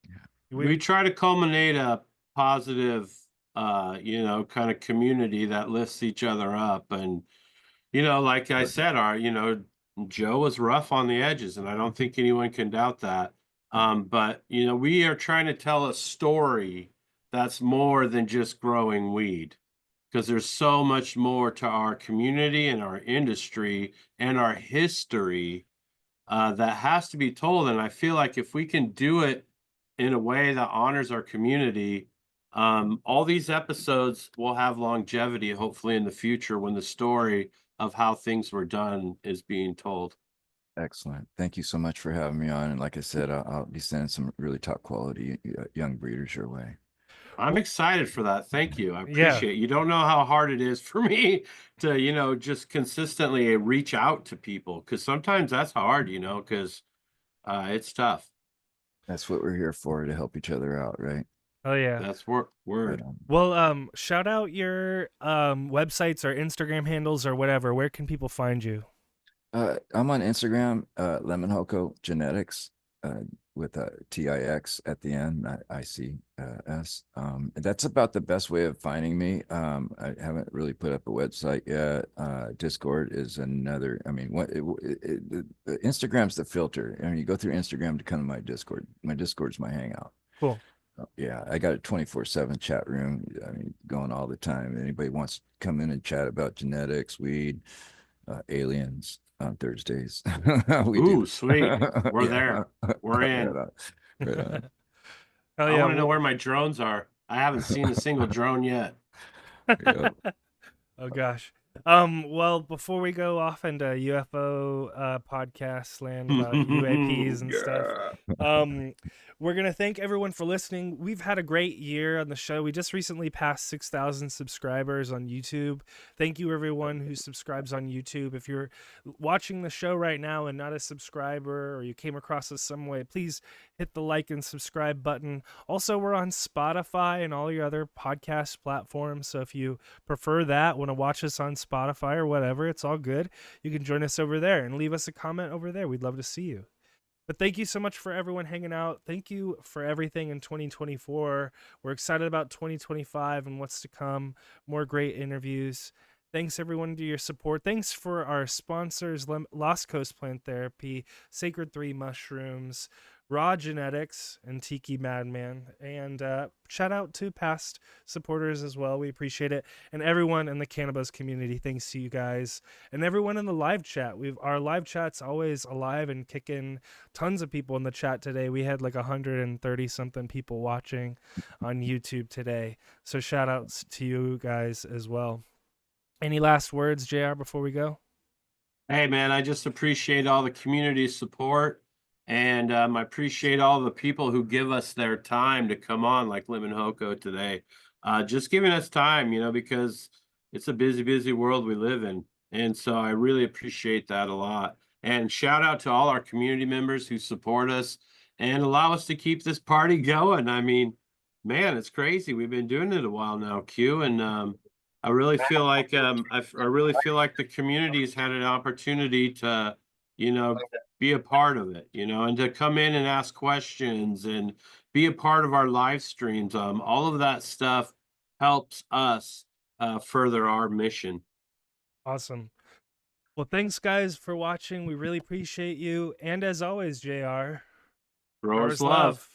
Yeah. We try to culminate a positive, you know, kind of community that lifts each other up. And, you know, like I said, you know, Joe was rough on the edges, and I don't think anyone can doubt that. But, you know, we are trying to tell a story that's more than just growing weed, because there's so much more to our community and our industry and our history that has to be told. And I feel like if we can do it in a way that honors our community, all these episodes will have longevity, hopefully in the future, when the story of how things were done is being told. Excellent. Thank you so much for having me on. And like I said, I'll be sending some really top quality young breeders your way. I'm excited for that. Thank you. I Yeah. appreciate it. You don't know how hard it is for me to, you know, just consistently reach out to people, because sometimes that's hard, you know, because it's tough. That's what we're here for, to help each other out, right? Oh yeah. That's Right word. on. Well, shout out your websites or Instagram handles or whatever. Where can people find you? I'm on Instagram, Lemon Hoko Genetics, with a TIX at the end, ICS. That's about the best way of finding me. I haven't really put up a website yet. Discord is another. I mean, Instagram's the filter. I mean, you go through Instagram to come to my Discord. My Discord's my hangout. Cool. Yeah, I got a 24/7 chat room. I mean, going all the time. Anybody wants to come in and chat about genetics, weed, aliens on Thursdays. We Ooh, do. sweet. We're Yeah. there. We're in. Right on. Right on. Hell I yeah. want to know where my drones are. I haven't seen a single drone yet. Yeah. Oh gosh. Well, before we go off into UFO podcast land about UAPs and stuff, we're gonna thank everyone for listening. We've had a great year on the show. We just recently passed 6,000 subscribers on YouTube. Thank you everyone who subscribes on YouTube. If you're watching the show right now and not a subscriber, or you came across us some way, please hit the like and subscribe button. Also, we're on Spotify and all your other podcast platforms. So if you prefer that, want to watch us on Spotify or whatever, it's all good. You can join us over there and leave us a comment over there. We'd love to see you. But thank you so much for everyone hanging out. Thank you for everything in 2024. We're excited about 2025 and what's to come. More great interviews. Thanks everyone to your support. Thanks for our sponsors, Lost Coast Plant Therapy, SacredThreeMushrooms, Raw Genetics, and TikiMadMan. And shout out to past supporters as well. We appreciate it. And everyone in the cannabis community, thanks to you guys. And everyone in the live chat. Our live chat's always alive and kicking. Tons of people in the chat today. We had like 130 something people watching on YouTube today. So shout outs to you guys as well. Any last words, JR, before we go? Hey, man, I just appreciate all the community support. And I appreciate all the people who give us their time to come on, like Lemon Hoko today. Just giving us time, you know, because it's a busy, busy world we live in. And so I really appreciate that a lot. And shout out to all our community members who support us and allow us to keep this party going. I mean, man, it's crazy. We've been doing it a while now, Q, and I really feel like I really feel like the community's had an opportunity to, you know, be a part of it, you know, and to come in and ask questions and be a part of our live streams. All of that stuff helps us further our mission. Awesome. Well, thanks guys for watching. We really appreciate you. And as always, JR, Growers growers love. love.